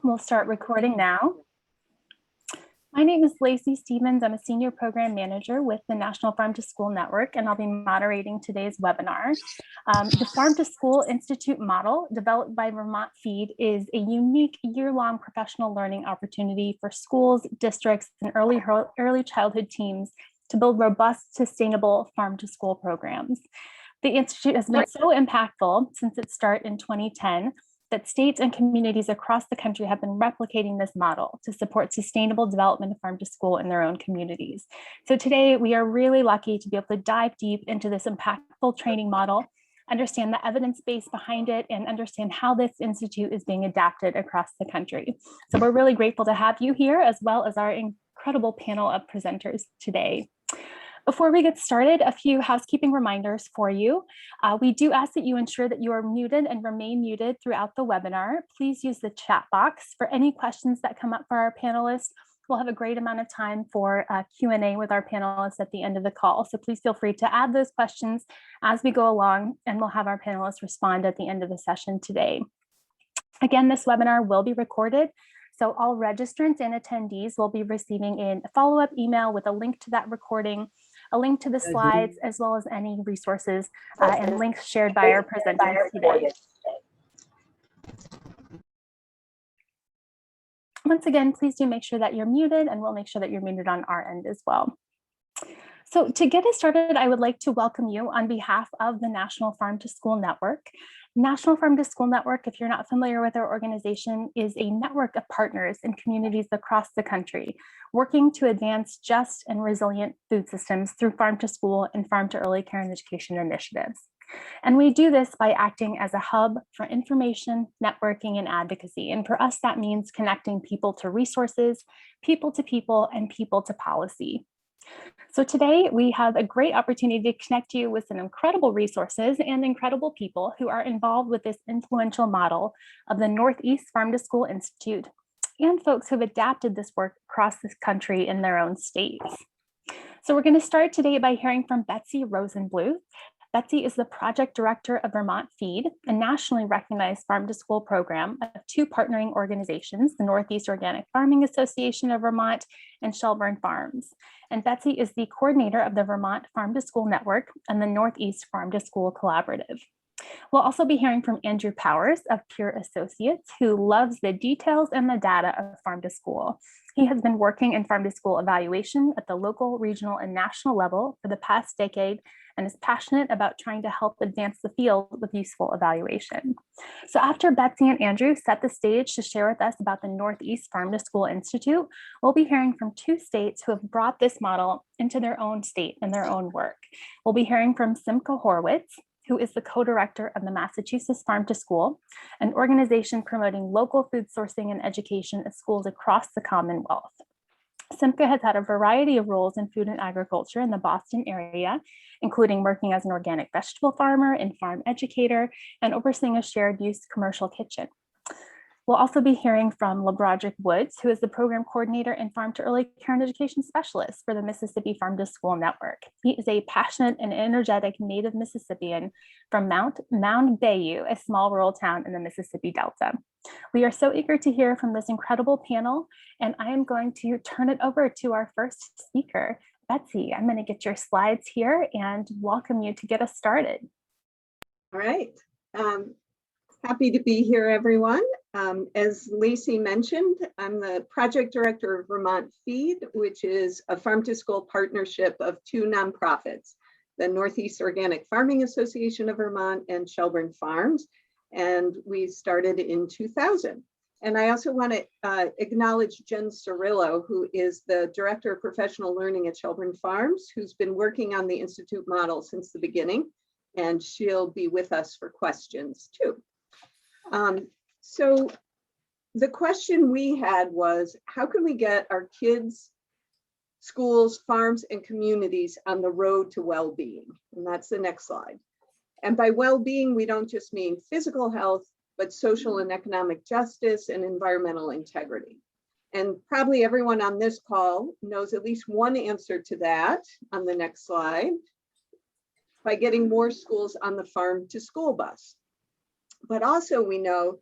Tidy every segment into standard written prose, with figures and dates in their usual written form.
We'll start recording now. My name is Lacey Stevens. I'm a Senior Program Manager with the National Farm to School Network, and I'll be moderating today's webinar. The Farm to School Institute model, developed by Vermont FEED, is a unique year-long professional learning opportunity for schools, districts, and early childhood teams to build robust, sustainable farm to school programs. The Institute has been so impactful since its start in 2010 that states and communities across the country have been replicating this model to support sustainable development of farm to school in their own communities. So today we are really lucky to be able to dive deep into this impactful training model, understand the evidence base behind it, and understand how this institute is being adapted across the country. So we're really grateful to have you here, as well as our incredible panel of presenters today. Before we get started, a few housekeeping reminders for you. We do ask that you ensure that you are muted and remain muted throughout the webinar. Please use the chat box for any questions that come up for our panelists. We'll have a great amount of time for Q&A with our panelists at the end of the call. So please feel free to add those questions as we go along, and we'll have our panelists respond at the end of the session today. Again, this webinar will be recorded. So all registrants and attendees will be receiving a follow-up email with a link to that recording, a link to the slides, as well as any resources and links shared by our presenters today. Once again, please do make sure that you're muted, and we'll make sure that you're muted on our end as well. So to get us started, I would like to welcome you on behalf of the National Farm to School Network. National Farm to School Network, if you're not familiar with our organization, is a network of partners in communities across the country, working to advance just and resilient food systems through farm to school and farm to early care and education initiatives. And we do this by acting as a hub for information, networking, and advocacy. And for us, that means connecting people to resources, people to people, and people to policy. So today we have a great opportunity to connect you with some incredible resources and incredible people who are involved with this influential model of the Northeast Farm to School Institute, and folks who've adapted this work across this country in their own states. So we're going to start today by hearing from Betsy Rosenbluth. Betsy is the project director of Vermont FEED, a nationally recognized farm to school program of two partnering organizations, the Northeast Organic Farming Association of Vermont and Shelburne Farms. And Betsy is the coordinator of the Vermont Farm to School Network and the Northeast Farm to School Collaborative. We'll also be hearing from Andrew Powers of Pure Associates, who loves the details and the data of farm to school. He has been working in farm to school evaluation at the local, regional, and national level for the past decade, and is passionate about trying to help advance the field with useful evaluation. So after Betsy and Andrew set the stage to share with us about the Northeast Farm to School Institute, we'll be hearing from two states who have brought this model into their own state and their own work. We'll be hearing from Simca Horwitz, who is the co-director of the Massachusetts Farm to School, an organization promoting local food sourcing and education at schools across the Commonwealth. Simca has had a variety of roles in food and agriculture in the Boston area, including working as an organic vegetable farmer and farm educator, and overseeing a shared use commercial kitchen. We'll also be hearing from LeBroderick Woods, who is the program coordinator and farm to early care and education specialist for the Mississippi Farm to School Network. He is a passionate and energetic native Mississippian from Mound Bayou, a small rural town in the Mississippi Delta. We are so eager to hear from this incredible panel, and I am going to turn it over to our first speaker. Betsy, I'm going to get your slides here and welcome you to get us started. All right. Happy to be here, everyone. As Lacey mentioned, I'm the project director of Vermont FEED, which is a farm to school partnership of two nonprofits, the Northeast Organic Farming Association of Vermont and Farms. And we started in 2000. And I also want to acknowledge Jen Cirillo, who is the Director of Professional Learning at Shelburne Farms, who's been working on the Institute model since the beginning, and she'll be with us for questions too. So the question we had was, how can we get our kids, schools, farms, and communities on the road to well-being? And that's the next slide. And by well-being, we don't just mean physical health, but social and economic justice and environmental integrity. And probably everyone on this call knows at least one answer to that on the next slide, by getting more schools on the farm to school bus. But also we know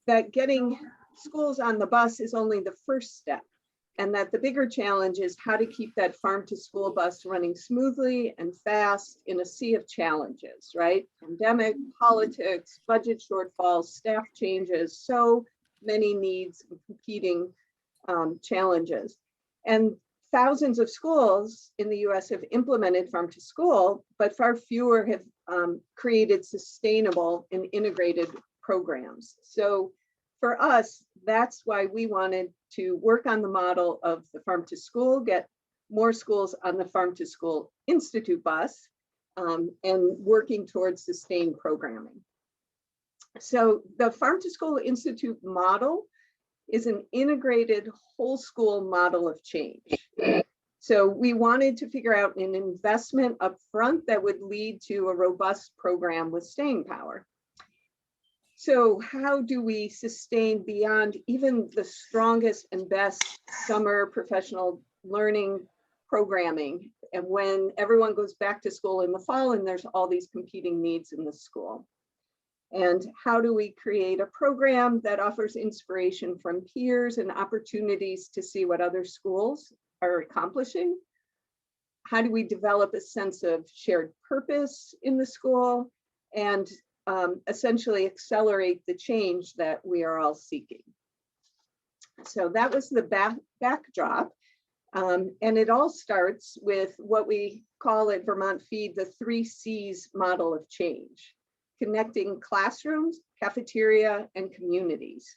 that getting schools on the bus is only the first step, and that the bigger challenge is how to keep that farm to school bus running smoothly and fast in a sea of challenges, right? Pandemic, politics, budget shortfalls, staff changes, so many needs and competing challenges. And thousands of schools in the US have implemented farm to school, but far fewer have created sustainable and integrated programs. So for us, that's why we wanted to work on the model of the farm to school, get more schools on the Farm to School Institute bus, and working towards sustained programming. So the Farm to School Institute model is an integrated whole school model of change. So we wanted to figure out an investment up front that would lead to a robust program with staying power. So how do we sustain beyond even the strongest and best summer professional learning programming, and when everyone goes back to school in the fall and there's all these competing needs in the school? And how do we create a program that offers inspiration from peers and opportunities to see what other schools are accomplishing? How do we develop a sense of shared purpose in the school and essentially accelerate the change that we are all seeking? So that was the backdrop. And it all starts with what we call at Vermont FEED the 3 C's model of change: connecting classrooms, cafeteria, and communities.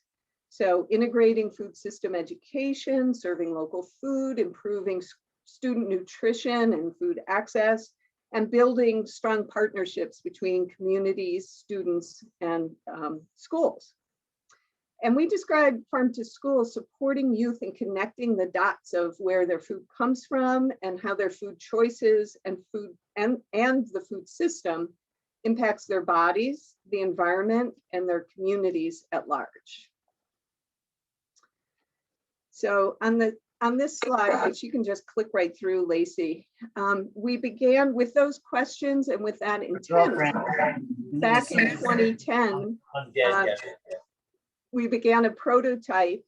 So integrating food system education, serving local food, improving student nutrition and food access, and building strong partnerships between communities, students, and schools. And we describe farm to school supporting youth and connecting the dots of where their food comes from and how their food choices and the food system impacts their bodies, the environment, and their communities at large. So on this slide, which you can just click right through, Lacey, we began with those questions and with that intent. Back in 2010, we began a prototype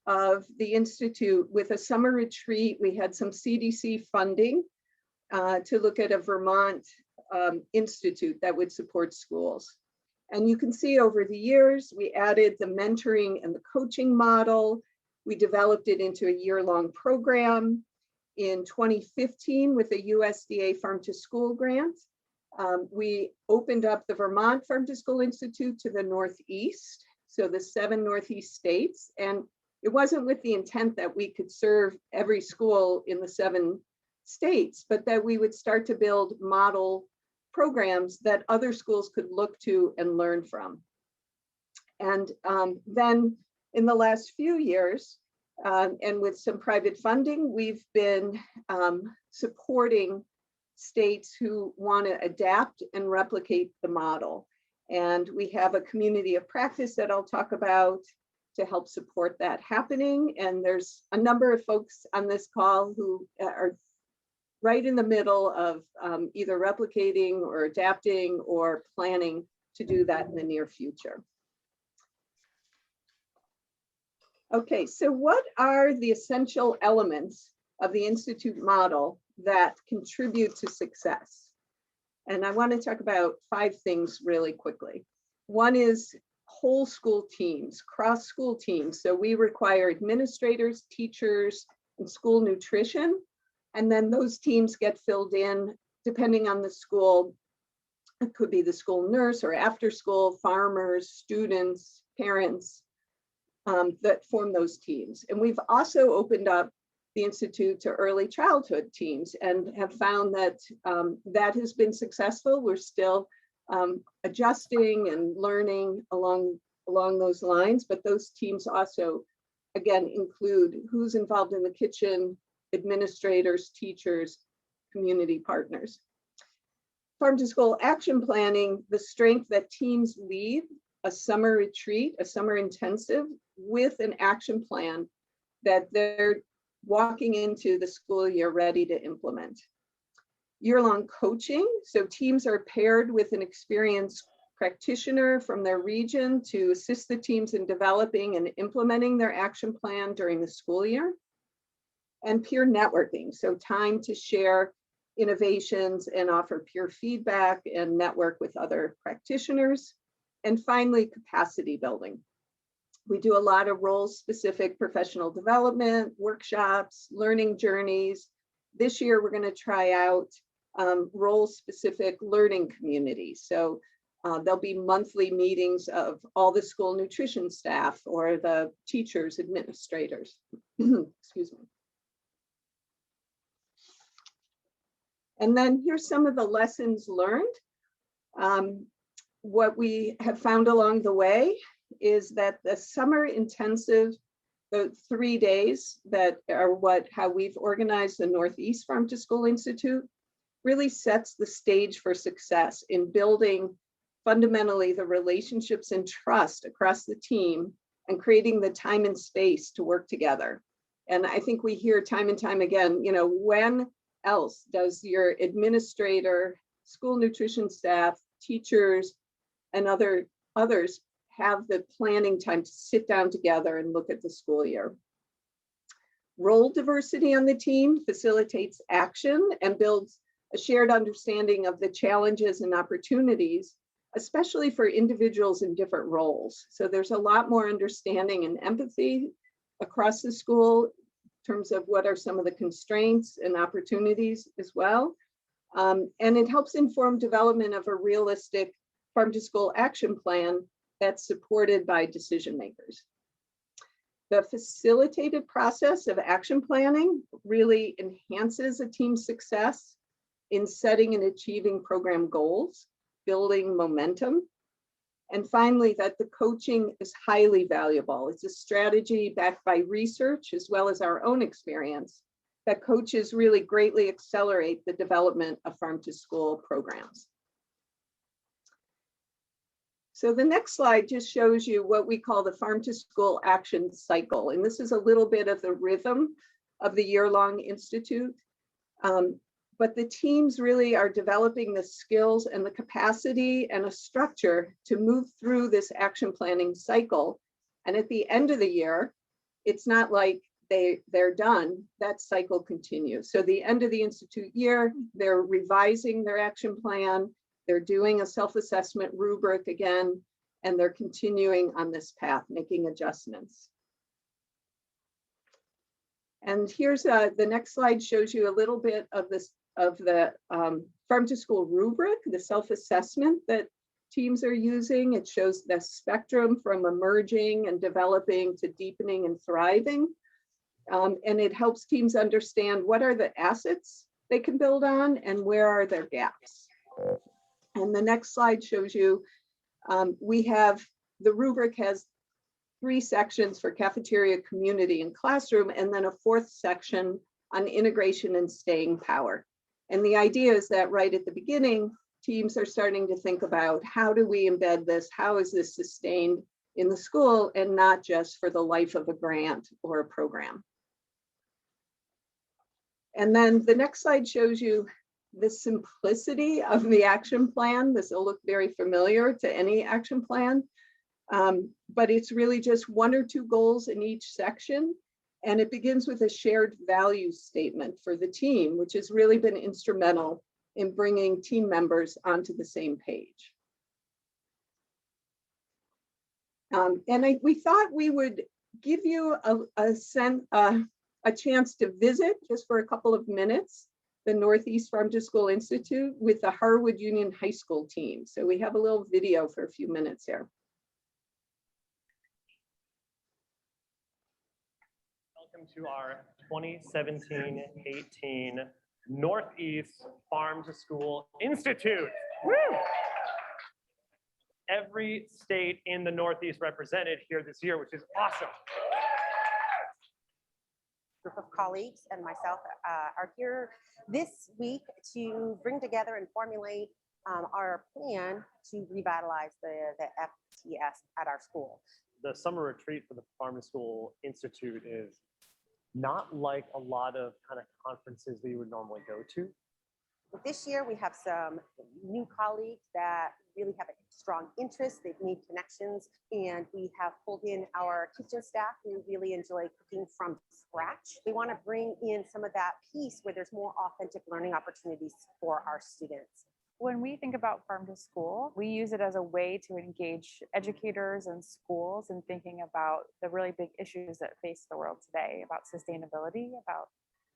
of the Institute with a summer retreat. We had some CDC funding to look at a Vermont institute that would support schools. And you can see over the years, we added the mentoring and the coaching model. We developed it into a year-long program. In 2015, with a USDA Farm to School grant, we opened up the Vermont Farm to School Institute to the Northeast, so the 7 Northeast states. And it wasn't with the intent that we could serve every school in the 7 states, but that we would start to build model programs that other schools could look to and learn from. And then in the last few years, and with some private funding, we've been supporting states who want to adapt and replicate the model. And we have a community of practice that I'll talk about to help support that happening. And there's a number of folks on this call who are right in the middle of either replicating or adapting or planning to do that in the near future. Okay, so what are the essential elements of the Institute model that contribute to success? And I want to talk about 5 things really quickly. One is whole school teams, cross school teams. So we require administrators, teachers, and school nutrition. And then those teams get filled in depending on the school. It could be the school nurse or after school, farmers, students, parents that form those teams. And we've also opened up the Institute to early childhood teams and have found that that has been successful. We're still adjusting and learning along those lines, but those teams also, again, include who's involved in the kitchen, administrators, teachers, community partners. Farm to School action planning, the strength that teams lead a summer retreat, a summer intensive with an action plan that they're walking into the school year ready to implement. Year-long coaching, so teams are paired with an experienced practitioner from their region to assist the teams in developing and implementing their action plan during the school year. And peer networking, so time to share innovations and offer peer feedback and network with other practitioners. And finally, capacity building. We do a lot of role-specific professional development, workshops, learning journeys. This year, we're going to try out role-specific learning communities. So there'll be monthly meetings of all the school nutrition staff or the teachers, administrators. Excuse me. And then here's some of the lessons learned. What we have found along the way is that the summer intensive, the 3 days that are how we've organized the Northeast Farm to School Institute, really sets the stage for success in building fundamentally the relationships and trust across the team and creating the time and space to work together. And I think we hear time and time again, you know, when else does your administrator, school nutrition staff, teachers, and others have the planning time to sit down together and look at the school year? Role diversity on the team facilitates action and builds a shared understanding of the challenges and opportunities, especially for individuals in different roles. So there's a lot more understanding and empathy across the school in terms of what are some of the constraints and opportunities as well. And it helps inform development of a realistic farm to school action plan that's supported by decision makers. The facilitated process of action planning really enhances a team's success in setting and achieving program goals, building momentum. And finally, that the coaching is highly valuable. It's a strategy backed by research as well as our own experience that coaches really greatly accelerate the development of farm to school programs. So the next slide just shows you what we call the farm to school action cycle. And this is a little bit of the rhythm of the year-long institute. But the teams really are developing the skills and the capacity and a structure to move through this action planning cycle. And at the end of the year, it's not like they're done, that cycle continues. So the end of the institute year, they're revising their action plan, they're doing a self-assessment rubric again, and they're continuing on this path, making adjustments. And here's the next slide shows you a little bit of this of the farm to school rubric, the self-assessment that teams are using. It shows the spectrum from emerging and developing to deepening and thriving. And it helps teams understand what are the assets they can build on and where are their gaps. And the next slide shows you, the rubric has 3 sections for cafeteria, community, and classroom, and then a 4th section on integration and staying power. And the idea is that right at the beginning, teams are starting to think about how do we embed this? How is this sustained in the school and not just for the life of a grant or a program? And then the next slide shows you the simplicity of the action plan. This will look very familiar to any action plan, but it's really just 1 or 2 goals in each section. And it begins with a shared values statement for the team, which has really been instrumental in bringing team members onto the same page. We thought we would give you a chance to visit just for a couple of minutes the Northeast Farm to School Institute with the Harwood Union High School team. So we have a little video for a few minutes here. Welcome to our 2017-18 Northeast Farm to School Institute. Woo! Every state in the Northeast represented here this year, which is awesome. Group of colleagues and myself are here this week to bring together and formulate our plan to revitalize the FTS at our school. The summer retreat for the Farm to School Institute is not like a lot of kind of conferences that you would normally go to. This year we have some new colleagues that really have a strong interest. They've made connections, and we have pulled in our kitchen staff who really enjoy cooking from scratch. We want to bring in some of that piece where there's more authentic learning opportunities for our students. When we think about farm to school, we use it as a way to engage educators and schools in thinking about the really big issues that face the world today, about sustainability, about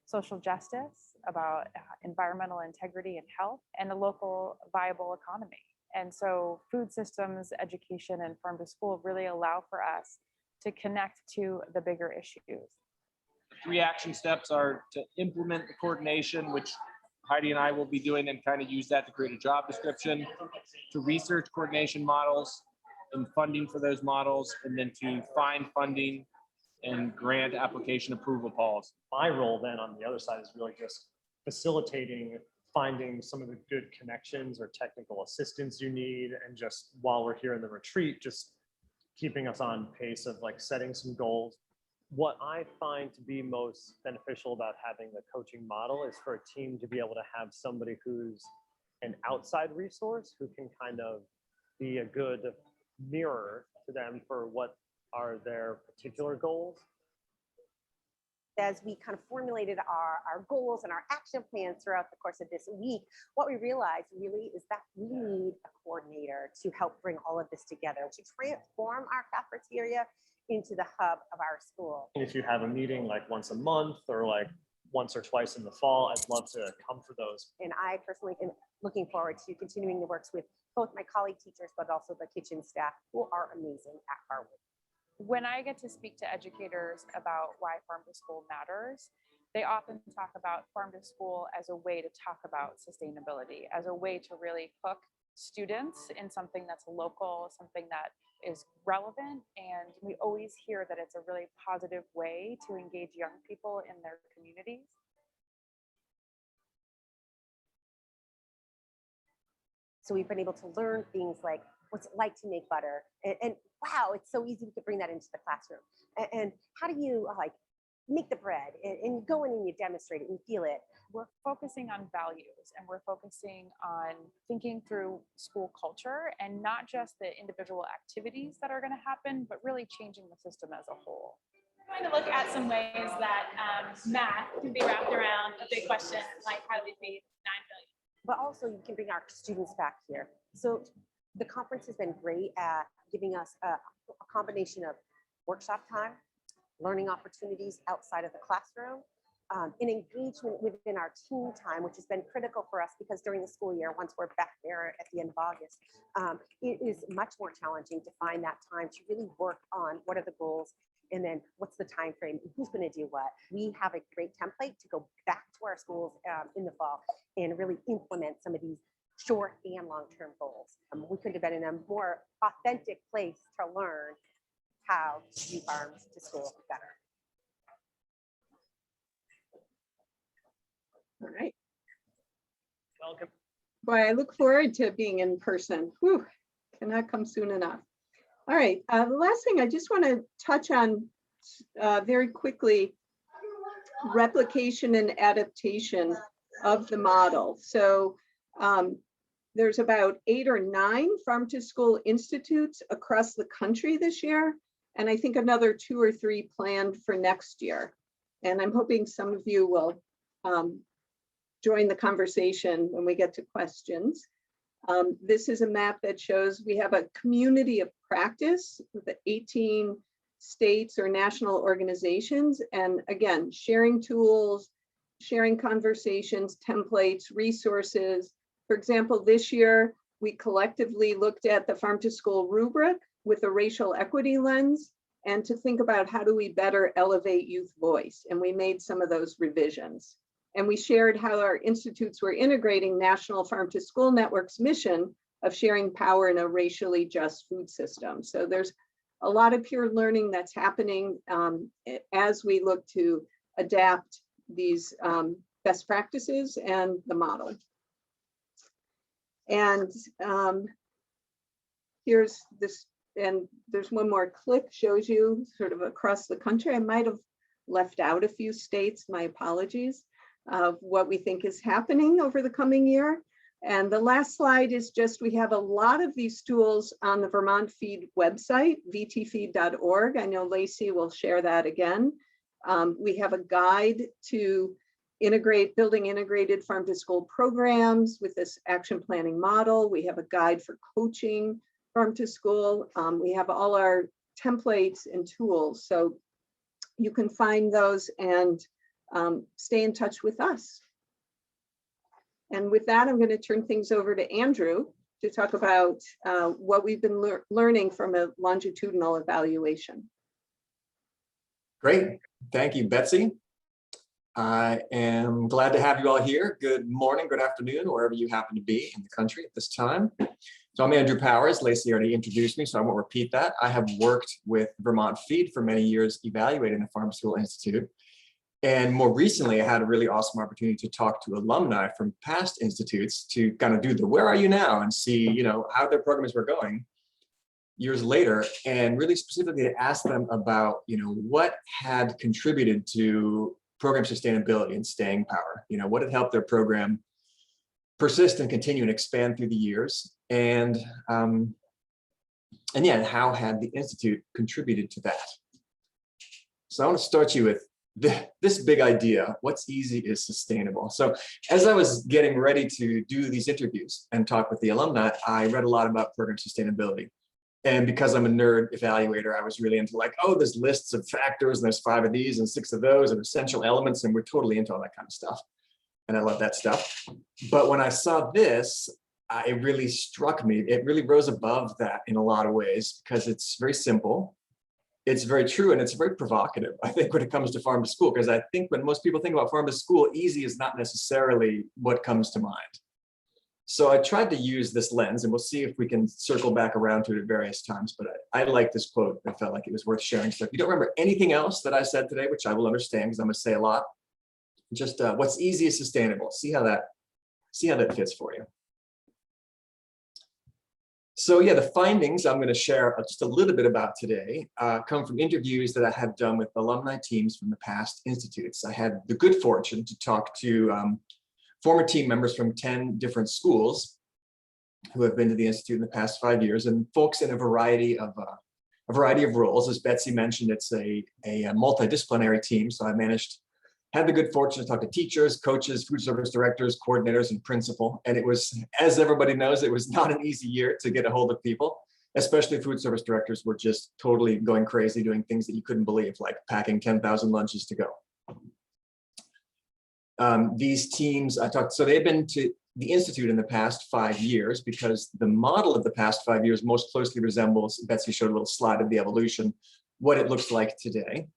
social justice, about environmental integrity and health, and a local viable economy. And so food systems, education, and farm to school really allow for us to connect to the bigger issues. 3 action steps are to implement the coordination, which Heidi and I will be doing, and kind of use that to create a job description, to research coordination models and funding for those models, and then to find funding and grant application approval policy. My role then on the other side is really just facilitating finding some of the good connections or technical assistance you need, and just while we're here in the retreat, just keeping us on pace of like setting some goals. What I find to be most beneficial about having the coaching model is for a team to be able to have somebody who's an outside resource who can kind of be a good mirror to them for what are their particular goals. As we kind of formulated our goals and our action plans throughout the course of this week, what we realized really is that we need a coordinator to help bring all of this together, to transform our cafeteria into the hub of our school. And if you have a meeting like once a month or like once or twice in the fall, I'd love to come for those. And I personally am looking forward to continuing the works with both my colleague teachers, but also the kitchen staff, who are amazing at our work. When I get to speak to educators about why farm to school matters, they often talk about farm to school as a way to talk about sustainability, as a way to really hook students in something that's local, something that is relevant. And we always hear that it's a really positive way to engage young people in their communities. So we've been able to learn things like what's it like to make butter, and wow, it's so easy to bring that into the classroom. And how do you like make the bread, and go in and you demonstrate it and feel it. We're focusing on values, and we're focusing on thinking through school culture, and not just the individual activities that are going to happen, but really changing the system as a whole. We're going to look at some ways that math can be wrapped around a big question like how do we feed 9 billion? But also you can bring our students back here. So the conference has been great at giving us a combination of workshop time, learning opportunities outside of the classroom, and engagement within our team time, which has been critical for us because during the school year, once we're back there at the end of August, it is much more challenging to find that time to really work on what are the goals, and then what's the time frame, and who's going to do what. We have a great template to go back to our schools in the fall and really implement some of these short and long-term goals. We couldn't have been in a more authentic place to learn how to do farms to school better. All right. Welcome. Boy, I look forward to being in person. Whew, cannot come soon enough. All right, the last thing I just want to touch on very quickly, replication and adaptation of the model. So there's about 8 or 9 farm to school institutes across the country this year, and I think another 2 or 3 planned for next year. And I'm hoping some of you will join the conversation when we get to questions. This is a map that shows we have a community of practice with the 18 states or national organizations. And again, sharing tools, sharing conversations, templates, resources. For example, this year, we collectively looked at the farm to school rubric with a racial equity lens, and to think about how do we better elevate youth voice. And we made some of those revisions. And we shared how our institutes were integrating National Farm to School Network's mission of sharing power in a racially just food system. So there's a lot of peer learning that's happening as we look to adapt these best practices and the model. And here's this, and there's one more click, shows you sort of across the country. I might have left out a few states, my apologies, of what we think is happening over the coming year. And the last slide is just, we have a lot of these tools on the Vermont FEED website, vtfeed.org. I know Lacey will share that again. We have a guide to building integrated farm to school programs with this action planning model. We have a guide for coaching farm to school. We have all our templates and tools. So you can find those and stay in touch with us. And with that, I'm going to turn things over to Andrew to talk about what we've been learning from a longitudinal evaluation. Great. Thank you, Betsy. I am glad to have you all here. Good morning, good afternoon, wherever you happen to be in the country at this time. So I'm Andrew Powers. Lacey already introduced me, so I won't repeat that. I have worked with Vermont FEED for many years, evaluating the Farm School Institute. And more recently, I had a really awesome opportunity to talk to alumni from past institutes to kind of do the where are you now and see, you know, how their programs were going years later, and really specifically to ask them about, you know, what had contributed to program sustainability and staying power. You know, what had helped their program persist and continue and expand through the years, and yeah, how had the Institute contributed to that? So I want to start you with this big idea: what's easy is sustainable. So as I was getting ready to do these interviews and talk with the alumni, I read a lot about program sustainability. And because I'm a nerd evaluator, I was really into like, oh, there's lists of factors, and there's 5 of these and 6 of those and essential elements, and we're totally into all that kind of stuff. And I love that stuff. But when I saw this, it really struck me. It really rose above that in a lot of ways, because it's very simple. It's very true, and it's very provocative, I think, when it comes to farm to school, because I think when most people think about farm to school, easy is not necessarily what comes to mind. So I tried to use this lens, and we'll see if we can circle back around to it at various times, but I like this quote. I felt like it was worth sharing. So if you don't remember anything else that I said today, which I will understand because I'm going to say a lot, just what's easy is sustainable. See how that fits for you. So yeah, the findings I'm going to share just a little bit about today come from interviews that I have done with alumni teams from the past institutes. I had the good fortune to talk to former team members from 10 different schools who have been to the Institute in the past 5 years, and folks in a variety of roles. As Betsy mentioned, it's a multidisciplinary team. So I had the good fortune to talk to teachers, coaches, food service directors, coordinators, and principal. And it was, as everybody knows, it was not an easy year to get a hold of people, especially food service directors were just totally going crazy, doing things that you couldn't believe, like packing 10,000 lunches to go. These teams I talked, so they've been to the Institute in the past 5 years, because the model of the past 5 years most closely resembles, Betsy showed a little slide of the evolution, what it looks like today.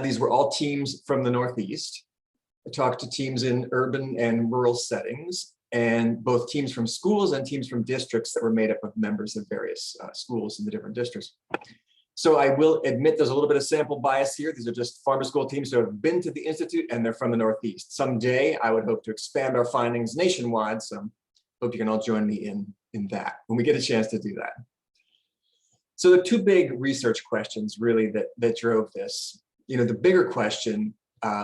These were all teams from the Northeast. I talked to teams in urban and rural settings, and both teams from schools and teams from districts that were made up of members of various schools in the different districts. So I will admit there's a little bit of sample bias here. These are just farm to school teams who have been to the Institute, and they're from the Northeast. Someday I would hope to expand our findings nationwide, so hope you can all join me in that when we get a chance to do that. So the 2 big research questions really that drove this. You know, the bigger question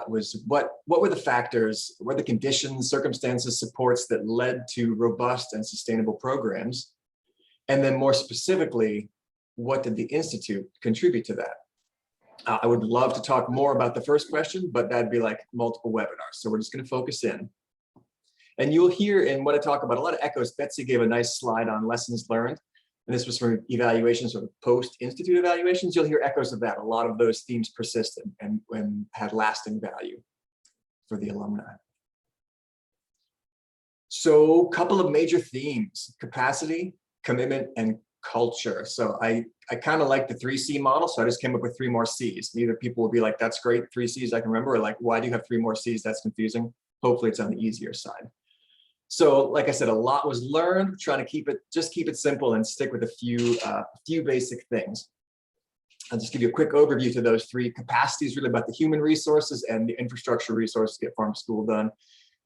was what were the factors, what were the conditions, circumstances, supports that led to robust and sustainable programs? And then more specifically, what did the Institute contribute to that? I would love to talk more about the first question, but that'd be like multiple webinars. So we're just going to focus in. And you'll hear in what I talk about a lot of echoes. Betsy gave a nice slide on lessons learned. And this was from evaluations, sort of post-institute evaluations. You'll hear echoes of that. A lot of those themes persisted and had lasting value for the alumni. So a couple of major themes: capacity, commitment, and culture. So I kind of like the 3C model. So I just came up with 3 more C's. Either people will be like, that's great, 3 C's I can remember, or like, why do you have 3 more C's? That's confusing. Hopefully it's on the easier side. So like I said, a lot was learned, trying to keep it simple and stick with a few basic things. I'll just give you a quick overview to those 3. Capacity is really about the human resources and the infrastructure resources to get farm to school done.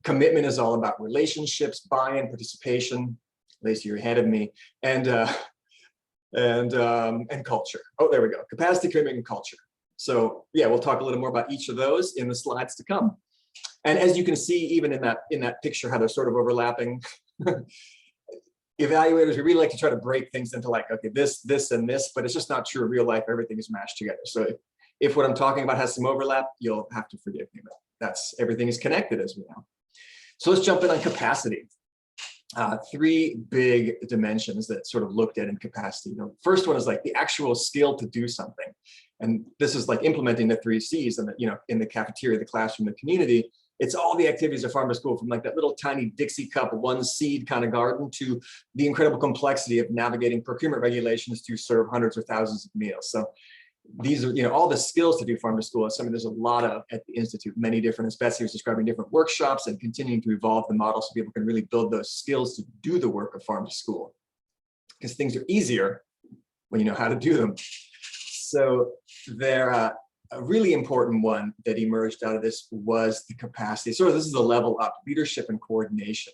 Commitment is all about relationships, buy-in, participation. Lacey, you're ahead of me. And culture. Oh, there we go. Capacity, commitment, and culture. So yeah, we'll talk a little more about each of those in the slides to come. And as you can see, even in that picture, how they're sort of overlapping, Evaluators, we really like to try to break things into like, okay, this, and this, but it's just not true in real life. Everything is mashed together. So if what I'm talking about has some overlap, you'll have to forgive me, but everything is connected, as we know. So let's jump in on capacity. Three big dimensions that sort of looked at in capacity. First one is like the actual skill to do something. And this is like implementing the 3 C's and in the cafeteria, the classroom, the community. It's all the activities of farm to school, from like that little tiny Dixie cup, 1 seed kind of garden, to the incredible complexity of navigating procurement regulations to serve hundreds or thousands of meals. So these are, all the skills to do farm to school is something there's a lot of at the Institute, many different, as Betsy was describing, different workshops, and continuing to evolve the model so people can really build those skills to do the work of farm to school. Because things are easier when you know how to do them. So there, a really important one that emerged out of this was the capacity. Sort of, this is the level up, leadership and coordination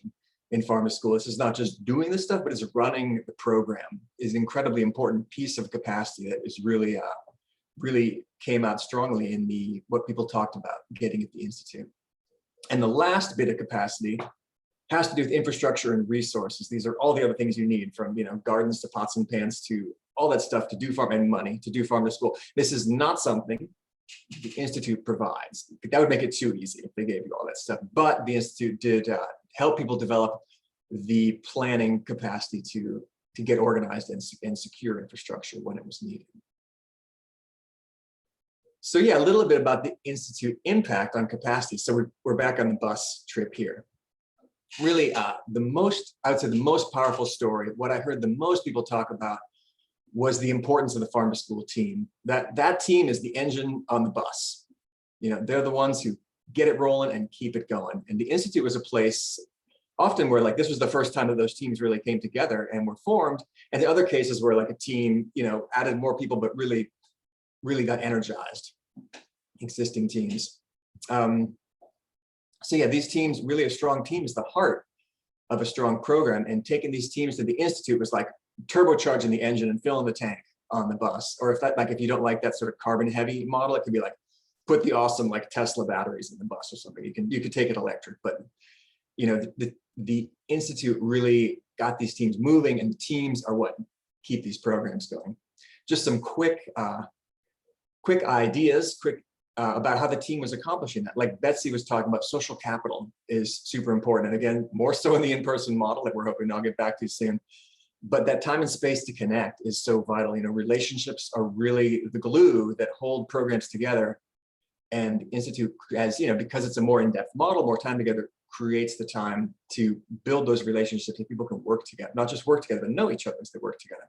in farm to school. This is not just doing this stuff, but it's running the program is an incredibly important piece of capacity that is really, really came out strongly in what people talked about getting at the Institute. And the last bit of capacity has to do with infrastructure and resources. These are all the other things you need, from gardens to pots and pans to all that stuff to do farm, and money to do farm to school. This is not something the Institute provides. That would make it too easy if they gave you all that stuff. But the Institute did help people develop the planning capacity to get organized and secure infrastructure when it was needed. So yeah, a little bit about the Institute impact on capacity. So we're back on the bus trip here. Really, I would say the most powerful story, what I heard the most people talk about, was the importance of the farm to school team. That team is the engine on the bus. They're the ones who get it rolling and keep it going. And the Institute was a place often where like this was the first time that those teams really came together and were formed. And the other cases where like a team, added more people, but really got energized, existing teams. So yeah, these teams, really a strong team is the heart of a strong program, and taking these teams to the Institute was like turbocharging the engine and filling the tank on the bus. Or if you don't like that sort of carbon heavy model, it could be like put the awesome like Tesla batteries in the bus or something. You could take it electric, but the Institute really got these teams moving, and the teams are what keep these programs going. Just some quick ideas, about how the team was accomplishing that. Like Betsy was talking about, social capital is super important. And again, more so in the in-person model that we're hoping I'll get back to soon. But that time and space to connect is so vital. Relationships are really the glue that hold programs together. And Institute, as because it's a more in-depth model, more time together, creates the time to build those relationships that people can work together, not just work together, but know each other as they work together.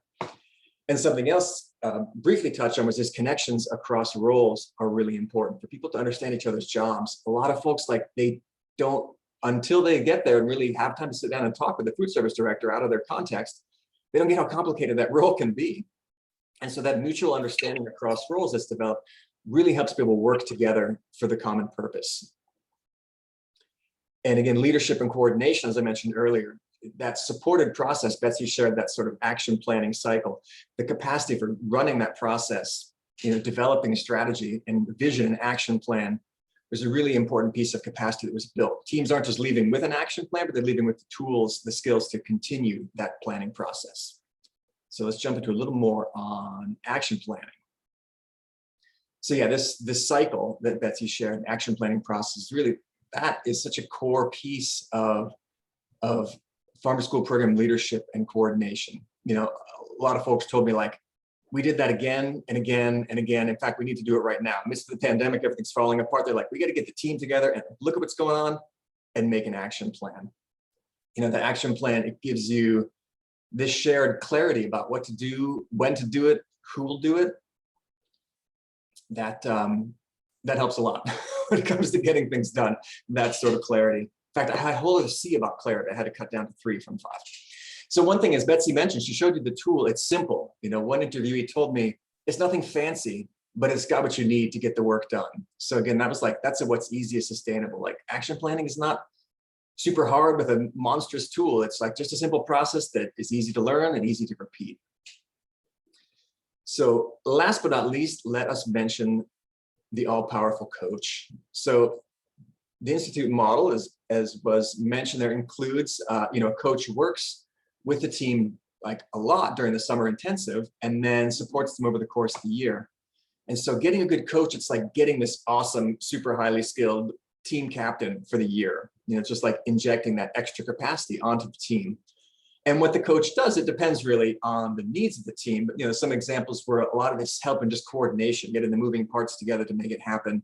And something else briefly touched on was this: connections across roles are really important for people to understand each other's jobs. A lot of folks, like, they don't, until they get there and really have time to sit down and talk with the food service director out of their context, they don't get how complicated that role can be. And so that mutual understanding across roles that's developed really helps people work together for the common purpose. And again, leadership and coordination, as I mentioned earlier, that supported process, Betsy shared that sort of action planning cycle, the capacity for running that process, developing a strategy and vision and action plan was a really important piece of capacity that was built. Teams aren't just leaving with an action plan, but they're leaving with the tools, the skills to continue that planning process. So let's jump into a little more on action planning. So yeah, this cycle that Betsy shared, action planning process, really, that is such a core piece of farm to school program leadership and coordination. A lot of folks told me, like, we did that again and again and again. In fact, we need to do it right now. Amidst the pandemic, everything's falling apart. They're like, we got to get the team together and look at what's going on and make an action plan. The action plan, it gives you this shared clarity about what to do, when to do it, who will do it. That helps a lot when it comes to getting things done, that sort of clarity. In fact, I had a whole other C about clarity. I had to cut down to 3 from 5. So one thing, as Betsy mentioned, she showed you the tool. It's simple. One interviewee told me it's nothing fancy, but it's got what you need to get the work done. So again, that was like, that's what's easy and sustainable. Like, action planning is not super hard with a monstrous tool. It's like just a simple process that is easy to learn and easy to repeat. So last but not least, let us mention the all-powerful coach. So the Institute model, as was mentioned there, includes, a coach who works with the team like a lot during the summer intensive and then supports them over the course of the year. And so getting a good coach, it's like getting this awesome, super highly skilled team captain for the year. It's just like injecting that extra capacity onto the team. And what the coach does, it depends really on the needs of the team. But some examples where a lot of it's helping just coordination, getting the moving parts together to make it happen,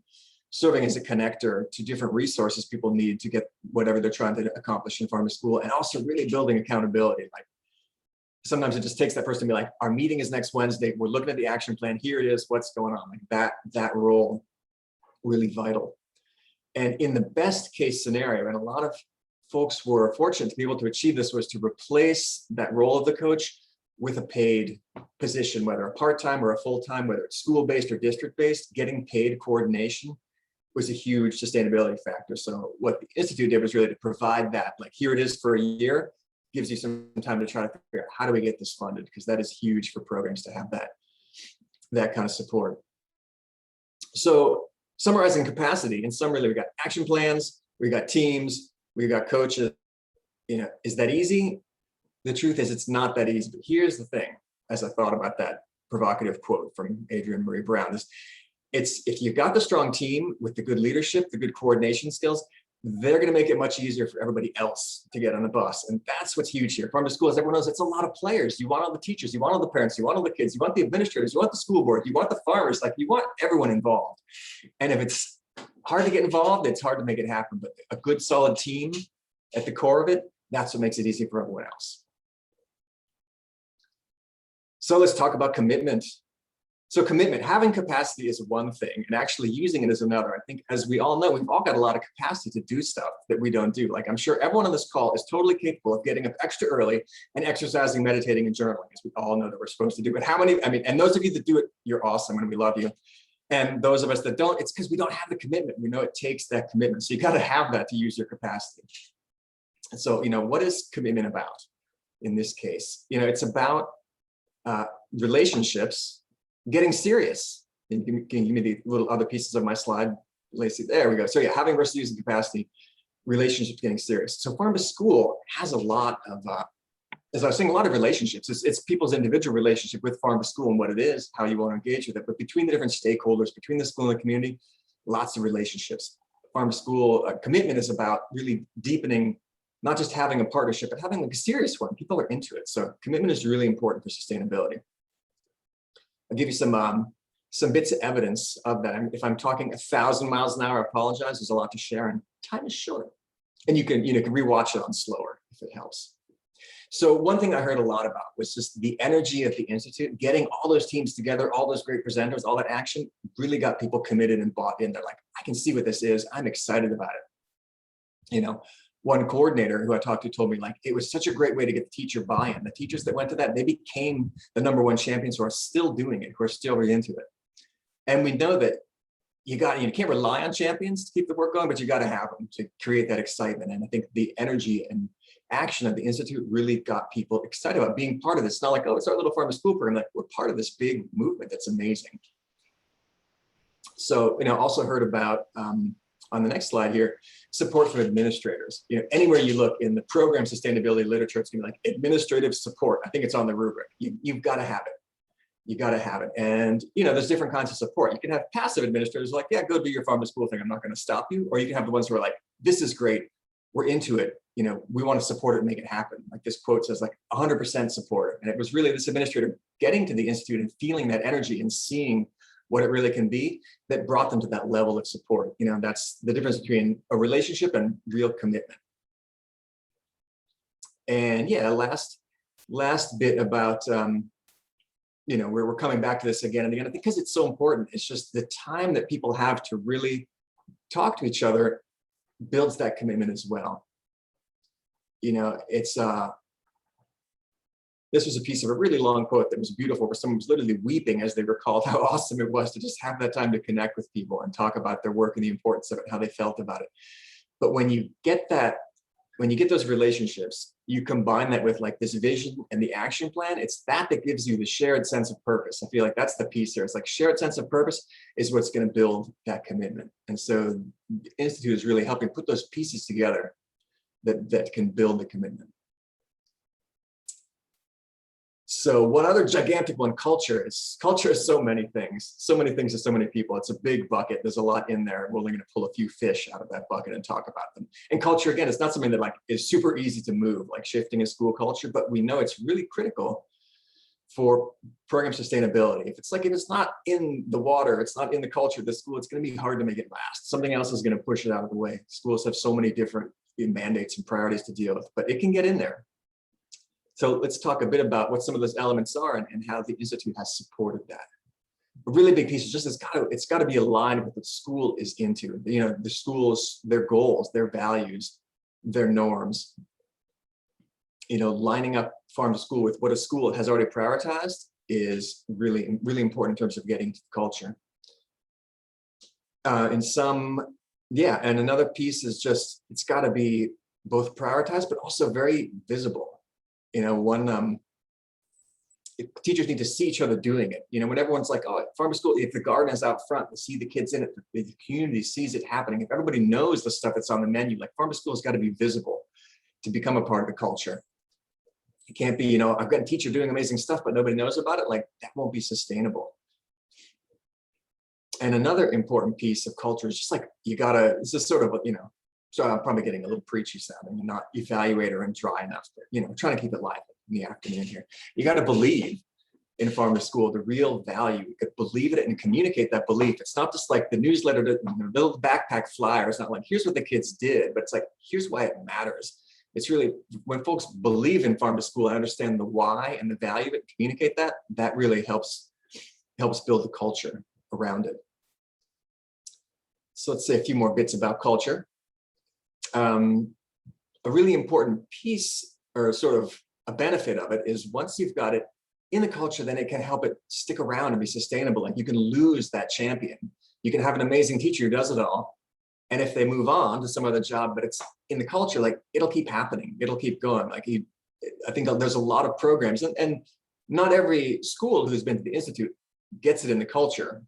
serving as a connector to different resources people need to get whatever they're trying to accomplish in farm to school, and also really building accountability. Like sometimes it just takes that person to be like, our meeting is next Wednesday. We're looking at the action plan. Here it is. What's going on? Like that role, really vital. And in the best case scenario, and a lot of folks were fortunate to be able to achieve this, was to replace that role of the coach with a paid position, whether a part-time or a full-time, whether it's school-based or district-based. Getting paid coordination was a huge sustainability factor. So what the Institute did was really to provide that, like, here it is for a year, gives you some time to try to figure out how do we get this funded, because that is huge for programs to have that kind of support. So summarizing capacity, in summary, we got action plans, we got teams, we got coaches. Is that easy? The truth is it's not that easy. But here's the thing, as I thought about that provocative quote from Adrienne Marie Brown, it's if you've got the strong team with the good leadership, the good coordination skills, they're going to make it much easier for everybody else to get on the bus. And that's what's huge here. Farm to school, as everyone knows, it's a lot of players. You want all the teachers, you want all the parents, you want all the kids, you want the administrators, you want the school board, you want the farmers, like you want everyone involved. And if it's hard to get involved, it's hard to make it happen. But a good solid team at the core of it, that's what makes it easy for everyone else. So let's talk about commitment. So commitment, having capacity is one thing, and actually using it is another. I think, as we all know, we've all got a lot of capacity to do stuff that we don't do. Like, I'm sure everyone on this call is totally capable of getting up extra early and exercising, meditating, and journaling, as we all know that we're supposed to do. But how many, and those of you that do it, you're awesome and we love you. And those of us that don't, it's because we don't have the commitment. We know it takes that commitment. So you got to have that to use your capacity. And so, what is commitment about in this case? It's about relationships, getting serious. And can you give me the little other pieces of my slide, Lacey? There we go. So yeah, having versus using capacity, relationships, getting serious. So farm to school has a lot of, as I was saying, a lot of relationships. It's people's individual relationship with farm to school and what it is, how you want to engage with it. But between the different stakeholders, between the school and the community, lots of relationships. Farm to school commitment is about really deepening, not just having a partnership, but having like a serious one. People are into it. So commitment is really important for sustainability. I'll give you some bits of evidence of that. If I'm talking 1,000 miles an hour, I apologize. There's a lot to share, and time is short. And you can rewatch it on slower if it helps. So one thing I heard a lot about was just the energy of the Institute, getting all those teams together, all those great presenters, all that action really got people committed and bought in. They're like, I can see what this is. I'm excited about it. One coordinator who I talked to told me, like, it was such a great way to get the teacher buy-in. The teachers that went to that, they became the #1 champions who are still doing it, who are still really into it. And we know that you can't rely on champions to keep the work going, but you got to have them to create that excitement. And I think the energy and action of the Institute really got people excited about being part of this. It's not like, oh, it's our little farm to school program. Like, we're part of this big movement that's amazing. So, also heard about, on the next slide here, support from administrators. Anywhere you look in the program sustainability literature, it's gonna be like administrative support. I think it's on the rubric. You've got to have it. You got to have it. And there's different kinds of support. You can have passive administrators like, yeah, go do your farm to school thing. I'm not going to stop you. Or you can have the ones who are like, this is great. We're into it. We want to support it and make it happen. Like this quote says, like 100% support. And it was really this administrator getting to the Institute and feeling that energy and seeing what it really can be that brought them to that level of support. That's the difference between a relationship and real commitment. And yeah, last bit about, we're coming back to this again and again. I think because it's so important, it's just the time that people have to really talk to each other builds that commitment as well. This was a piece of a really long quote that was beautiful, where someone was literally weeping as they recalled how awesome it was to just have that time to connect with people and talk about their work and the importance of it, how they felt about it. But when you get that when you get those relationships, you combine that with like this vision and the action plan. It's that gives you the shared sense of purpose. I feel like that's the piece there. It's like shared sense of purpose is what's going to build that commitment. And so the Institute is really helping put those pieces together that can build the commitment. So one other gigantic one, culture is so many things to so many people. It's a big bucket. There's a lot in there. We're only going to pull a few fish out of that bucket and talk about them. And culture, again, it's not something that like is super easy to move, like shifting a school culture, but we know it's really critical for program sustainability. If it's not in the water, it's not in the culture of the school, it's going to be hard to make it last. Something else is going to push it out of the way. Schools have so many different mandates and priorities to deal with, but it can get in there. So let's talk a bit about what some of those elements are and how the Institute has supported that. A really big piece is just it's got to be aligned with what the school is into. You know, the schools, their goals, their values, their norms. You know, lining up farm to school with what a school has already prioritized is really, really important in terms of getting to the culture. And another piece is just, it's got to be both prioritized, but also very visible. You know, teachers need to see each other doing it. You know, when everyone's like, oh, farm to school, if the garden is out front, we see the kids in it, the community sees it happening. If everybody knows the stuff that's on the menu, like farm to school has got to be visible to become a part of the culture. It can't be, you know, I've got a teacher doing amazing stuff, but nobody knows about it. Like that won't be sustainable. And another important piece of culture is just like, this is sort of, you know, so I'm probably getting a little preachy sounding and not evaluator and dry enough, but, you know, trying to keep it live in the afternoon here. You got to believe in farm to school, the real value. You could believe it and communicate that belief. It's not just like the newsletter, the little backpack flyer. It's not like, here's what the kids did, but it's like, here's why it matters. It's really when folks believe in farm to school and understand the why and the value of it, communicate that really helps build the culture around it. So let's say a few more bits about culture. A really important piece or sort of a benefit of it is once you've got it in the culture, then it can help it stick around and be sustainable. And you can lose that champion. You can have an amazing teacher who does it all. And if they move on to some other job, but it's in the culture, like it'll keep happening. It'll keep going. Like I think there's a lot of programs and not every school who's been to the Institute gets it in the culture.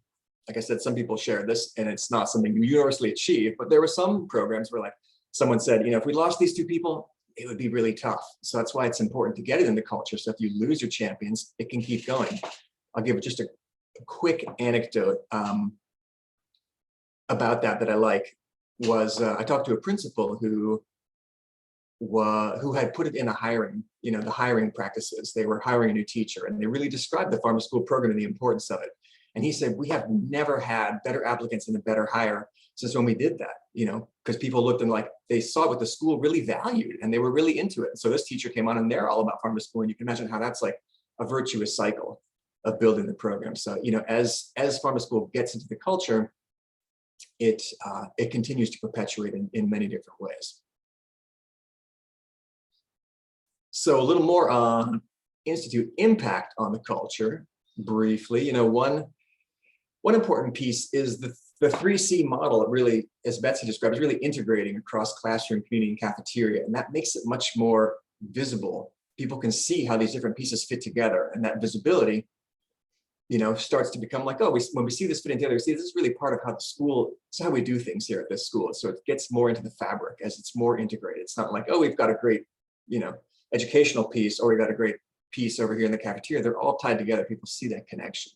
Like I said, some people share this and it's not something you universally achieve, but there were some programs where like someone said, you know, if we lost these two people, it would be really tough. So that's why it's important to get it in the culture. So if you lose your champions, it can keep going. I'll give just a quick anecdote about that I like was I talked to a principal who had put it in the hiring practices. They were hiring a new teacher and they really described the farm to school program and the importance of it. And he said, we have never had better applicants and a better hire since when we did that, you know, because people looked and like they saw what the school really valued and they were really into it. And so this teacher came on and they're all about farm to school. And you can imagine how that's like a virtuous cycle of building the program. So, you know, as farm to school gets into the culture, it continues to perpetuate in many different ways. So a little more on Institute impact on the culture briefly. You know, one important piece is the 3C model. It really, as Betsy described, is really integrating across classroom, community, and cafeteria. And that makes it much more visible. People can see how these different pieces fit together. And that visibility, you know, starts to become like, oh, when we see this fitting together, we see this is really part of how the school, it's how we do things here at this school. So it gets more into the fabric as it's more integrated. It's not like, oh, we've got a great, you know, educational piece, or we've got a great piece over here in the cafeteria. They're all tied together. People see that connection.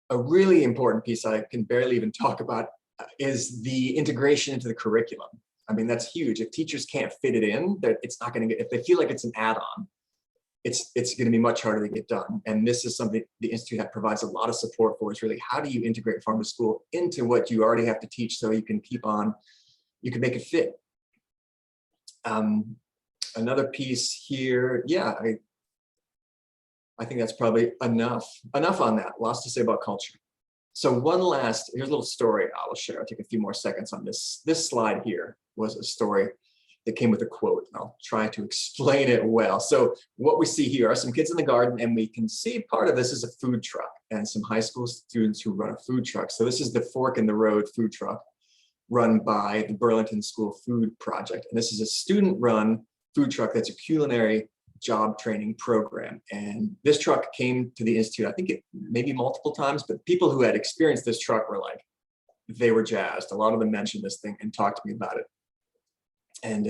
A really important piece I can barely even talk about is the integration into the curriculum. I mean, that's huge. If teachers can't fit it in, that it's not going to get, if they feel like it's an add-on, it's going to be much harder to get done. And this is something the Institute provides a lot of support for, is really how do you integrate farm to school into what you already have to teach so you can keep on, you can make it fit. Another piece here, yeah, I think that's probably enough on that. Lots to say about culture. So here's a little story I will share. I'll take a few more seconds on this. This slide here was a story that came with a quote, and I'll try to explain it well. So what we see here are some kids in the garden, and we can see part of this is a food truck and some high school students who run a food truck. So this is the Fork in the Road food truck. run by the Burlington School Food Project. And this is a student-run food truck that's a culinary job training program. And this truck came to the Institute, I think it maybe multiple times, but people who had experienced this truck were like, they were jazzed. A lot of them mentioned this thing and talked to me about it. And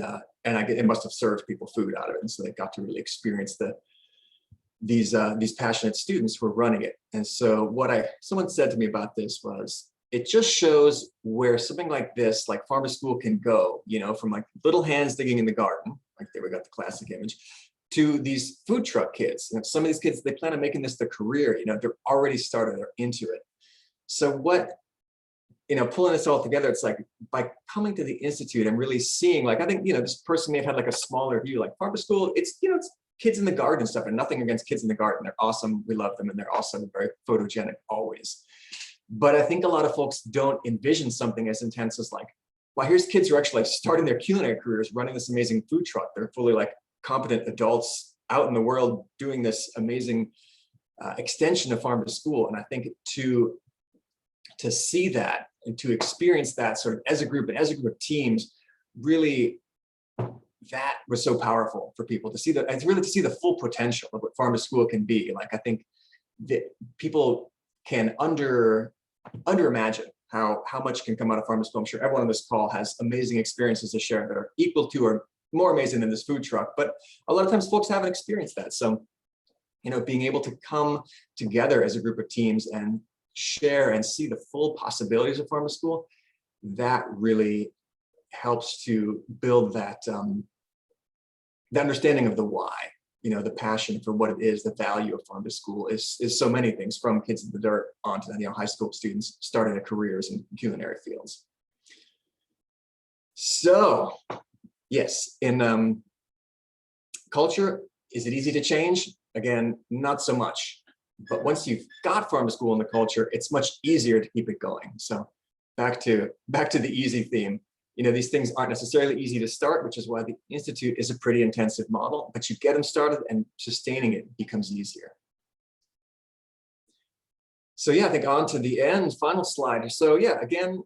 it must have served people food out of it. And so they got to really experience these passionate students who were running it. And so someone said to me about this was, it just shows where something like this, like farm to school, can go, you know, from like little hands digging in the garden, like there we got the classic image, to these food truck kids. You know, some of these kids, they plan on making this their career, you know, they're already started, they're into it. So what, you know, pulling this all together, it's like by coming to the Institute and really seeing, like, I think, you know, this person may have had like a smaller view, like farm to school, it's, you know, it's kids in the garden and stuff, and nothing against kids in the garden. They're awesome. We love them. And they're also very photogenic always. But I think a lot of folks don't envision something as intense as like, well, here's kids who are actually like starting their culinary careers, running this amazing food truck. They're fully like competent adults out in the world doing this amazing extension of farm to school. And I think to see that and to experience that sort of as a group and as a group of teams, really, that was so powerful for people to see that, and really to see the full potential of what farm to school can be. Like, I think that people can under-imagine how much can come out of farm to school. I'm sure everyone on this call has amazing experiences to share that are equal to or more amazing than this food truck, but a lot of times folks haven't experienced that. So, you know, being able to come together as a group of teams and share and see the full possibilities of farm to school, that really helps to build that the understanding of the why, you know, the passion for what it is. The value of farm to school is so many things, from kids in the dirt onto, you know, high school students starting their careers in culinary fields. So yes, in culture, is it easy to change? Again, not so much. But once you've got farm to school in the culture, it's much easier to keep it going. So back to the easy theme. You know, these things aren't necessarily easy to start, which is why the Institute is a pretty intensive model, but you get them started and sustaining it becomes easier. So yeah, I think on to the end, final slide. So yeah, again,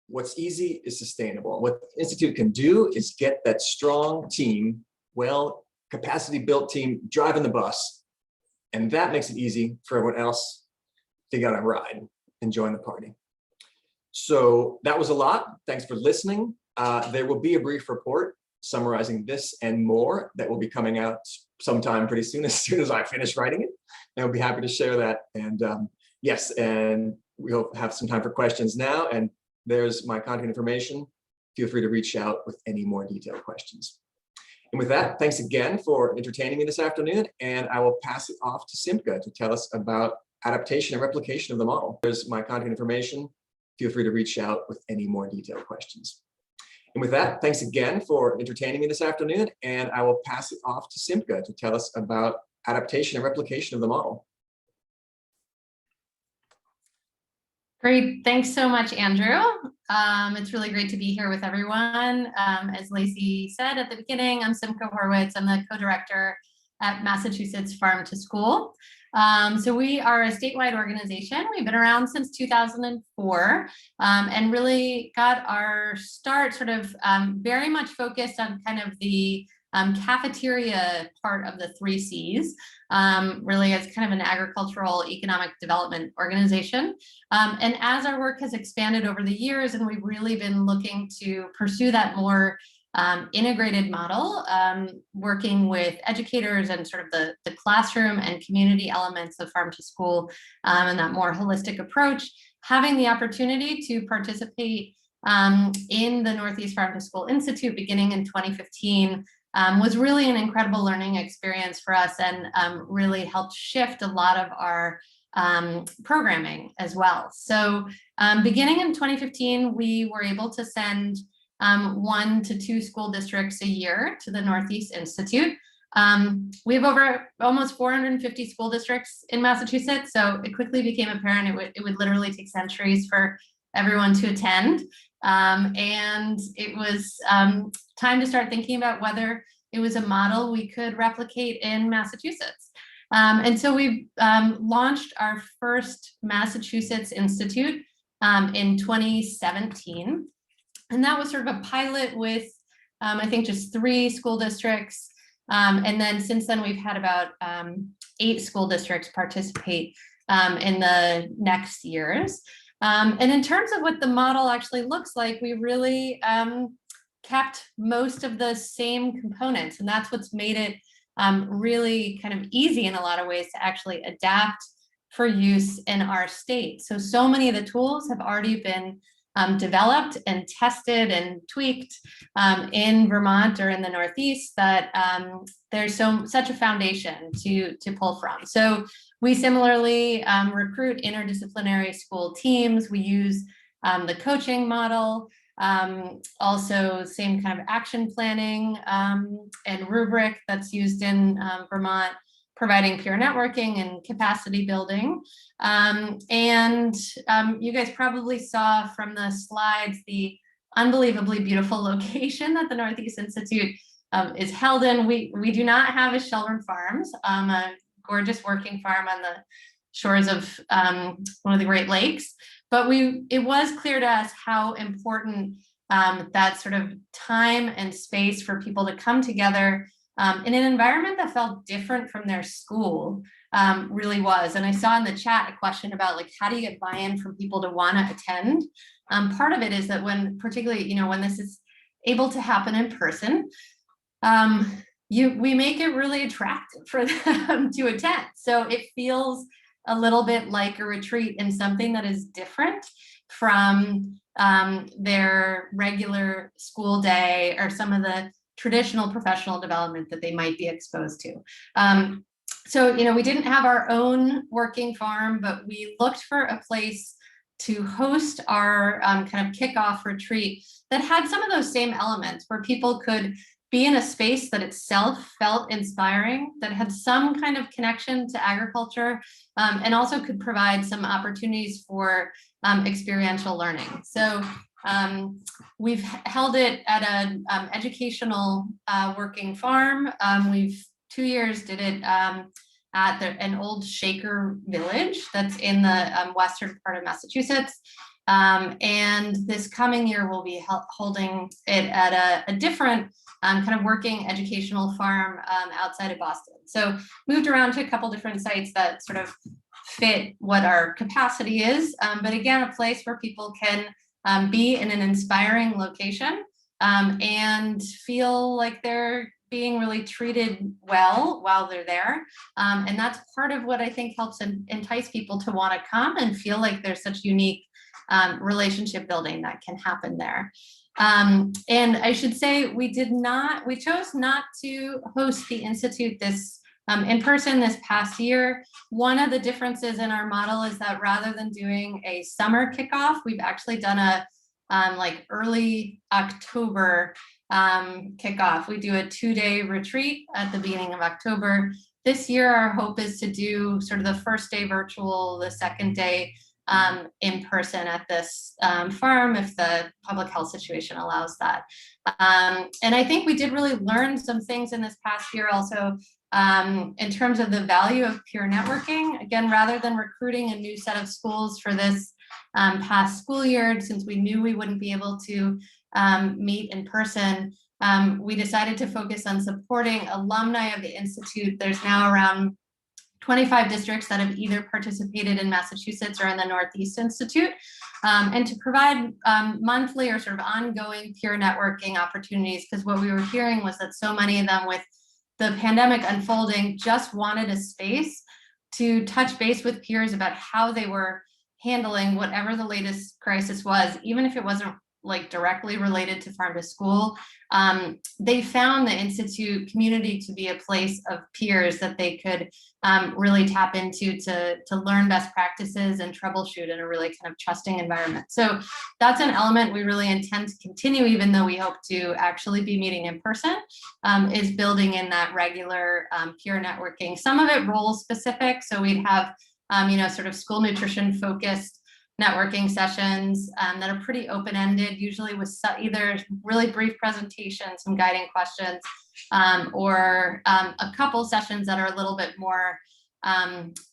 what's easy is sustainable. What the Institute can do is get that strong team, well, capacity built team driving the bus. And that makes it easy for everyone else to get on a ride and join the party. So that was a lot. Thanks for listening. There will be a brief report summarizing this and more that will be coming out sometime pretty soon as I finish writing it. And I'll be happy to share that. And yes, and we'll have some time for questions now. And there's my contact information. Feel free to reach out with any more detailed questions. And with that, thanks again for entertaining me this afternoon. And I will pass it off to Simka to tell us about adaptation and replication of the model. There's my contact information. Feel free to reach out with any more detailed questions. And with that, thanks again for entertaining me this afternoon. And I will pass it off to Simka to tell us about adaptation and replication of the model. Great, thanks so much, Andrew. It's really great to be here with everyone. As Lacey said at the beginning, I'm Simka Horwitz. I'm the co-director at Massachusetts Farm to School. So we are a statewide organization. We've been around since 2004 and really got our start sort of very much focused on kind of the cafeteria part of the 3 C's, really as kind of an agricultural economic development organization. And as our work has expanded over the years, and we've really been looking to pursue that more integrated model, working with educators and sort of the classroom and community elements of farm to school, and that more holistic approach, having the opportunity to participate in the Northeast Farm to School Institute beginning in 2015 was really an incredible learning experience for us, and really helped shift a lot of our programming as well. So beginning in 2015, we were able to send 1 to 2 school districts a year to the Northeast Institute. We have over almost 450 school districts in Massachusetts, so it quickly became apparent it would literally take centuries for everyone to attend. And it was time to start thinking about whether it was a model we could replicate in Massachusetts. And so we've launched our first Massachusetts Institute in 2017. And that was sort of a pilot with, I think, just 3 school districts. And then since then, we've had about 8 school districts participate in the next years. And in terms of what the model actually looks like, we really kept most of the same components. And that's what's made it really kind of easy in a lot of ways to actually adapt for use in our state. So many of the tools have already been developed and tested and tweaked in Vermont or in the Northeast that there's such a foundation to pull from. So we similarly recruit interdisciplinary school teams. We use the coaching model, also same kind of action planning and RUBRIC that's used in Vermont, providing peer networking and capacity building. You guys probably saw from the slides the unbelievably beautiful location that the Northeast Institute is held in. We do not have a Shelburne Farms, a gorgeous working farm on the shores of one of the Great Lakes, but it was clear to us how important that sort of time and space for people to come together in an environment that felt different from their school really was. And I saw in the chat a question about like, how do you get buy-in from people to want to attend? Part of it is that particularly, when this is able to happen in person, we make it really attractive for them to attend. So it feels a little bit like a retreat in something that is different from their regular school day or some of the traditional professional development that they might be exposed to. So, we didn't have our own working farm, but we looked for a place to host our kind of kickoff retreat that had some of those same elements where people could be in a space that itself felt inspiring, that had some kind of connection to agriculture, and also could provide some opportunities for experiential learning. So we've held it at an educational working farm. We've 2 years did it at an old Shaker village that's in the western part of Massachusetts. And this coming year, we'll be holding it at a different kind of working educational farm outside of Boston. So moved around to a couple different sites that sort of fit what our capacity is. But again, a place where people can be in an inspiring location and feel like they're being really treated well while they're there. And that's part of what I think helps entice people to want to come and feel like there's such unique relationship building that can happen there. And I should say we chose not to host the Institute this in person this past year. One of the differences in our model is that rather than doing a summer kickoff, we've actually done a like early October kickoff. We do a 2-day retreat at the beginning of October. This year, our hope is to do sort of the first day virtual, the second day in person at this farm if the public health situation allows that. And I think we did really learn some things in this past year also in terms of the value of peer networking. Again, rather than recruiting a new set of schools for this past school year, since we knew we wouldn't be able to meet in person, we decided to focus on supporting alumni of the Institute. There's now around 25 districts that have either participated in Massachusetts or in the Northeast Institute, and to provide monthly or sort of ongoing peer networking opportunities, because what we were hearing was that so many of them with the pandemic unfolding just wanted a space to touch base with peers about how they were handling whatever the latest crisis was, even if it wasn't like directly related to farm to school. They found the Institute community to be a place of peers that they could really tap into to learn best practices and troubleshoot in a really kind of trusting environment. So that's an element we really intend to continue, even though we hope to actually be meeting in person, is building in that regular peer networking. Some of it role specific. So we'd have, sort of school nutrition focused networking sessions that are pretty open-ended, usually with either really brief presentations, some guiding questions, or a couple sessions that are a little bit more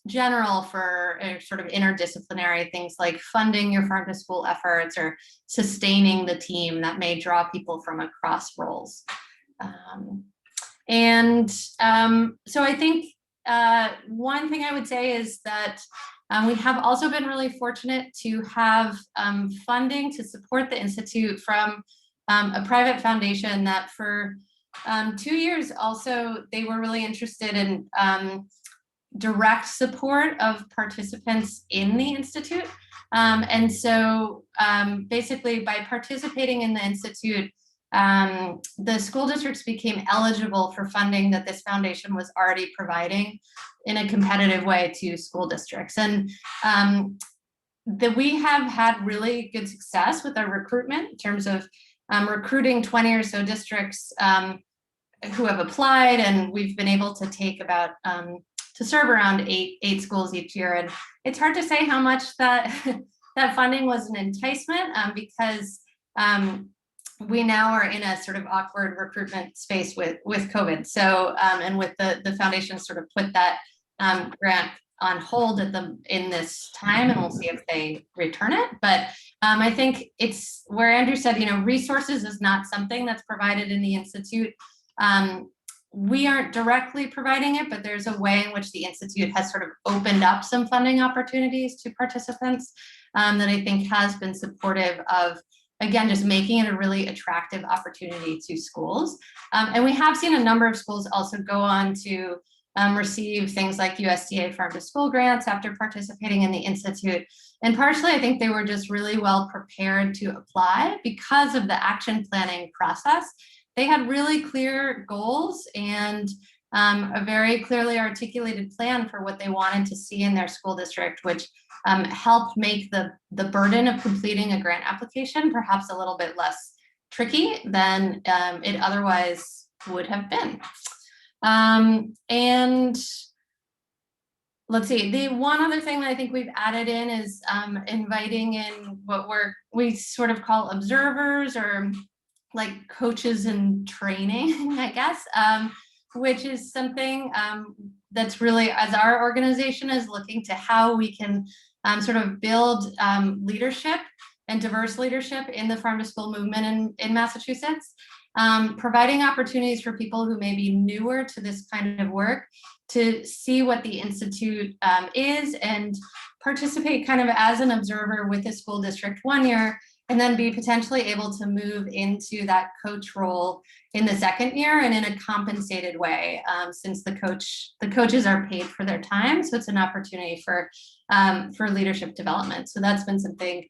general for sort of interdisciplinary things like funding your farm to school efforts or sustaining the team that may draw people from across roles. So I think one thing I would say is that we have also been really fortunate to have funding to support the Institute from a private foundation that for 2 years also they were really interested in direct support of participants in the Institute. And so basically by participating in the Institute, the school districts became eligible for funding that this foundation was already providing in a competitive way to school districts. And that we have had really good success with our recruitment in terms of recruiting 20 or so districts who have applied, and we've been able to take about to serve around eight schools each year. And it's hard to say how much that that funding was an enticement because we now are in a sort of awkward recruitment space with COVID. So and with the foundation sort of put that grant on hold in this time, and we'll see if they return it. But I think it's where Andrew said, resources is not something that's provided in the Institute. We aren't directly providing it, but there's a way in which the Institute has sort of opened up some funding opportunities to participants that I think has been supportive of, again, just making it a really attractive opportunity to schools. And we have seen a number of schools also go on to receive things like USDA Farm to School grants after participating in the Institute. And partially, I think they were just really well prepared to apply because of the action planning process. They had really clear goals and a very clearly articulated plan for what they wanted to see in their school district, which helped make the burden of completing a grant application perhaps a little bit less tricky than it otherwise would have been. And let's see, the one other thing that I think we've added in is inviting in what we sort of call observers, or like coaches in training, I guess, which is something that's really, as our organization is looking to how we can sort of build leadership and diverse leadership in the farm to school movement in Massachusetts, providing opportunities for people who may be newer to this kind of work to see what the Institute is and participate kind of as an observer with the school district 1 year, and then be potentially able to move into that coach role in the 2nd year and in a compensated way, since the coaches are paid for their time. So it's an opportunity for leadership development. So that's been something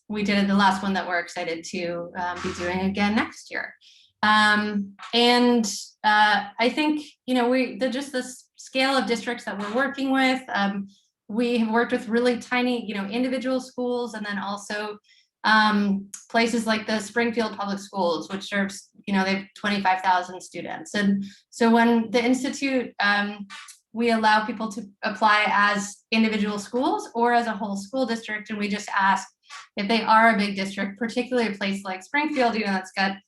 we did in the last one that we're excited to be doing again next year. And I think, just the scale of districts that we're working with, we have worked with really tiny, individual schools, and then also places like the Springfield Public Schools, which serves, they have 25,000 students. And so when the Institute, we allow people to apply as individual schools or as a whole school district, and we just ask if they are a big district, particularly a place like Springfield, that's got, I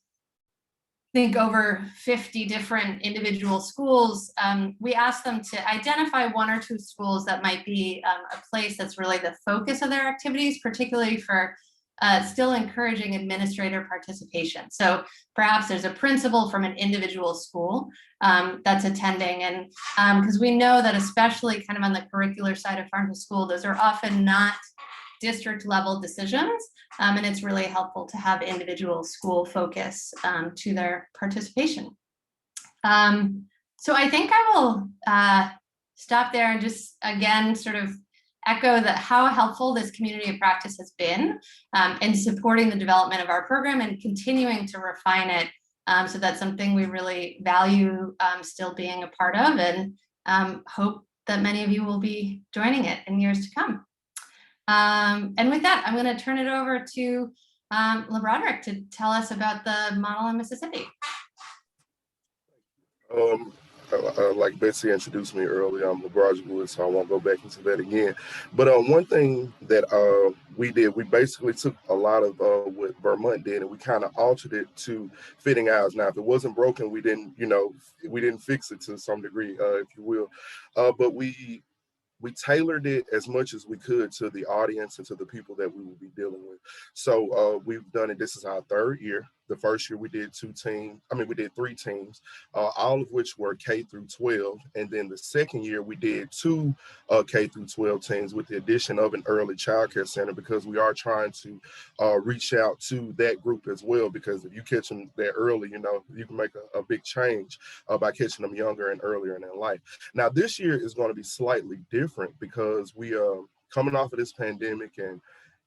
think, over 50 different individual schools. We ask them to identify 1 or 2 schools that might be a place that's really the focus of their activities, particularly for still encouraging administrator participation. So perhaps there's a principal from an individual school that's attending, and because we know that especially kind of on the curricular side of farm to school, those are often not district level decisions, and it's really helpful to have individual school focus to their participation. So I think I will stop there and just again sort of echo that how helpful this community of practice has been in supporting the development of our program and continuing to refine it. So that's something we really value still being a part of, and hope that many of you will be joining it in years to come. And with that, I'm going to turn it over to LaBroderick to tell us about the model in Mississippi. like Betsy introduced me earlier, I'm a graduate, so I won't go back into that again. But one thing that we did, we basically took a lot of what Vermont did, and we kind of altered it to fitting ours. Now, if it wasn't broken, we didn't, we didn't fix it to some degree, if you will. But we tailored it as much as we could to the audience and to the people that we will be dealing with. So we've done it. This is our third year. The first year we did we did 3 teams, all of which were K through 12. And then the second year we did 2 K through 12 teams with the addition of an early childcare center, because we are trying to reach out to that group as well. Because if you catch them there early, you can make a big change by catching them younger and earlier in their life. Now, this year is going to be slightly different because we are coming off of this pandemic, and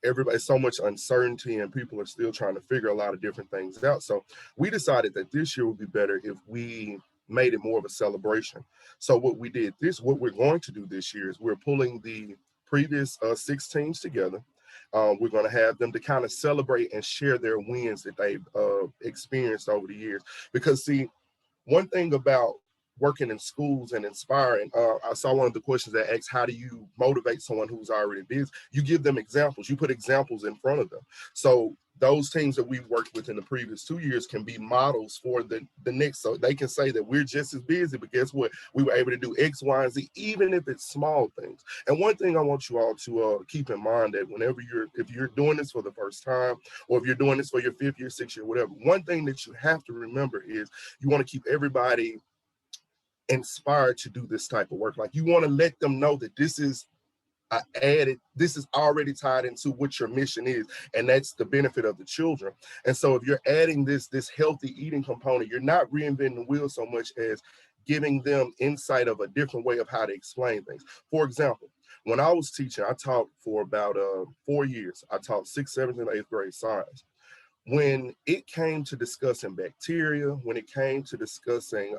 everybody's so much uncertainty, and people are still trying to figure a lot of different things out. So we decided that this year would be better if we made it more of a celebration. So what we're going to do this year is we're pulling the previous 6 teams together. We're going to have them to kind of celebrate and share their wins that they've experienced over the years. Because see, one thing about working in schools and inspiring, I saw one of the questions that asked, how do you motivate someone who's already busy? You give them examples. You put examples in front of them. So those teams that we've worked with in the previous 2 years can be models for the next. So they can say that we're just as busy, but guess what? We were able to do X, Y, and Z, even if it's small things. And one thing I want you all to keep in mind, that if you're doing this for the first time, or if you're doing this for your 5th year, 6th year, whatever, one thing that you have to remember is you want to keep everybody inspired to do this type of work. Like, you want to let them know that this is already tied into what your mission is, and that's the benefit of the children. And so if you're adding this healthy eating component, you're not reinventing the wheel so much as giving them insight of a different way of how to explain things. For example, when I was teaching, I taught for about 4 years. I taught 6th, 7th, and 8th grade science. When it came to discussing bacteria, when it came to discussing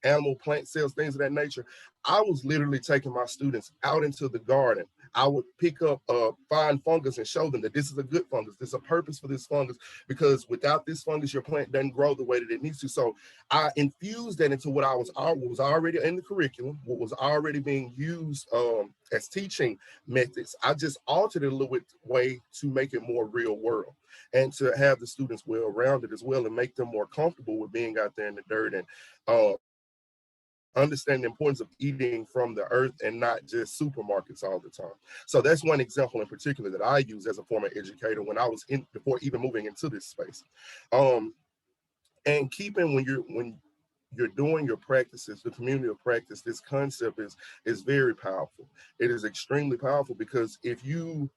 animal, plant cells, things of that nature, I was literally taking my students out into the garden. I would pick up fine fungus and show them that this is a good fungus. There's a purpose for this fungus, because without this fungus, your plant doesn't grow the way that it needs to. So I infused that into what was already in the curriculum, what was already being used as teaching methods. I just altered it a little bit way to make it more real world, and to have the students well-rounded as well, and make them more comfortable with being out there in the dirt, and understand the importance of eating from the earth and not just supermarkets all the time. So that's one example in particular that I use as a former educator when I was before even moving into this space. And keeping when you're doing your practices, the community of practice, this concept is very powerful. It is extremely powerful, because if you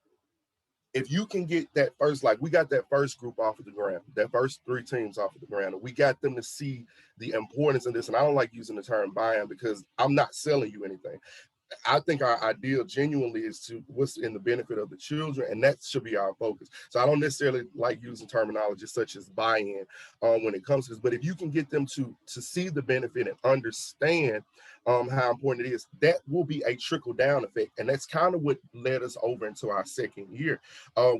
can get that first, like we got that first group off of the ground, that first 3 teams off of the ground, and we got them to see the importance of this. And I don't like using the term buy-in, because I'm not selling you anything. I think our ideal genuinely is to what's in the benefit of the children, and that should be our focus. So I don't necessarily like using terminology such as buy-in when it comes to this, but if you can get them to see the benefit and understand how important it is, that will be a trickle-down effect. And that's kind of what led us over into our second year.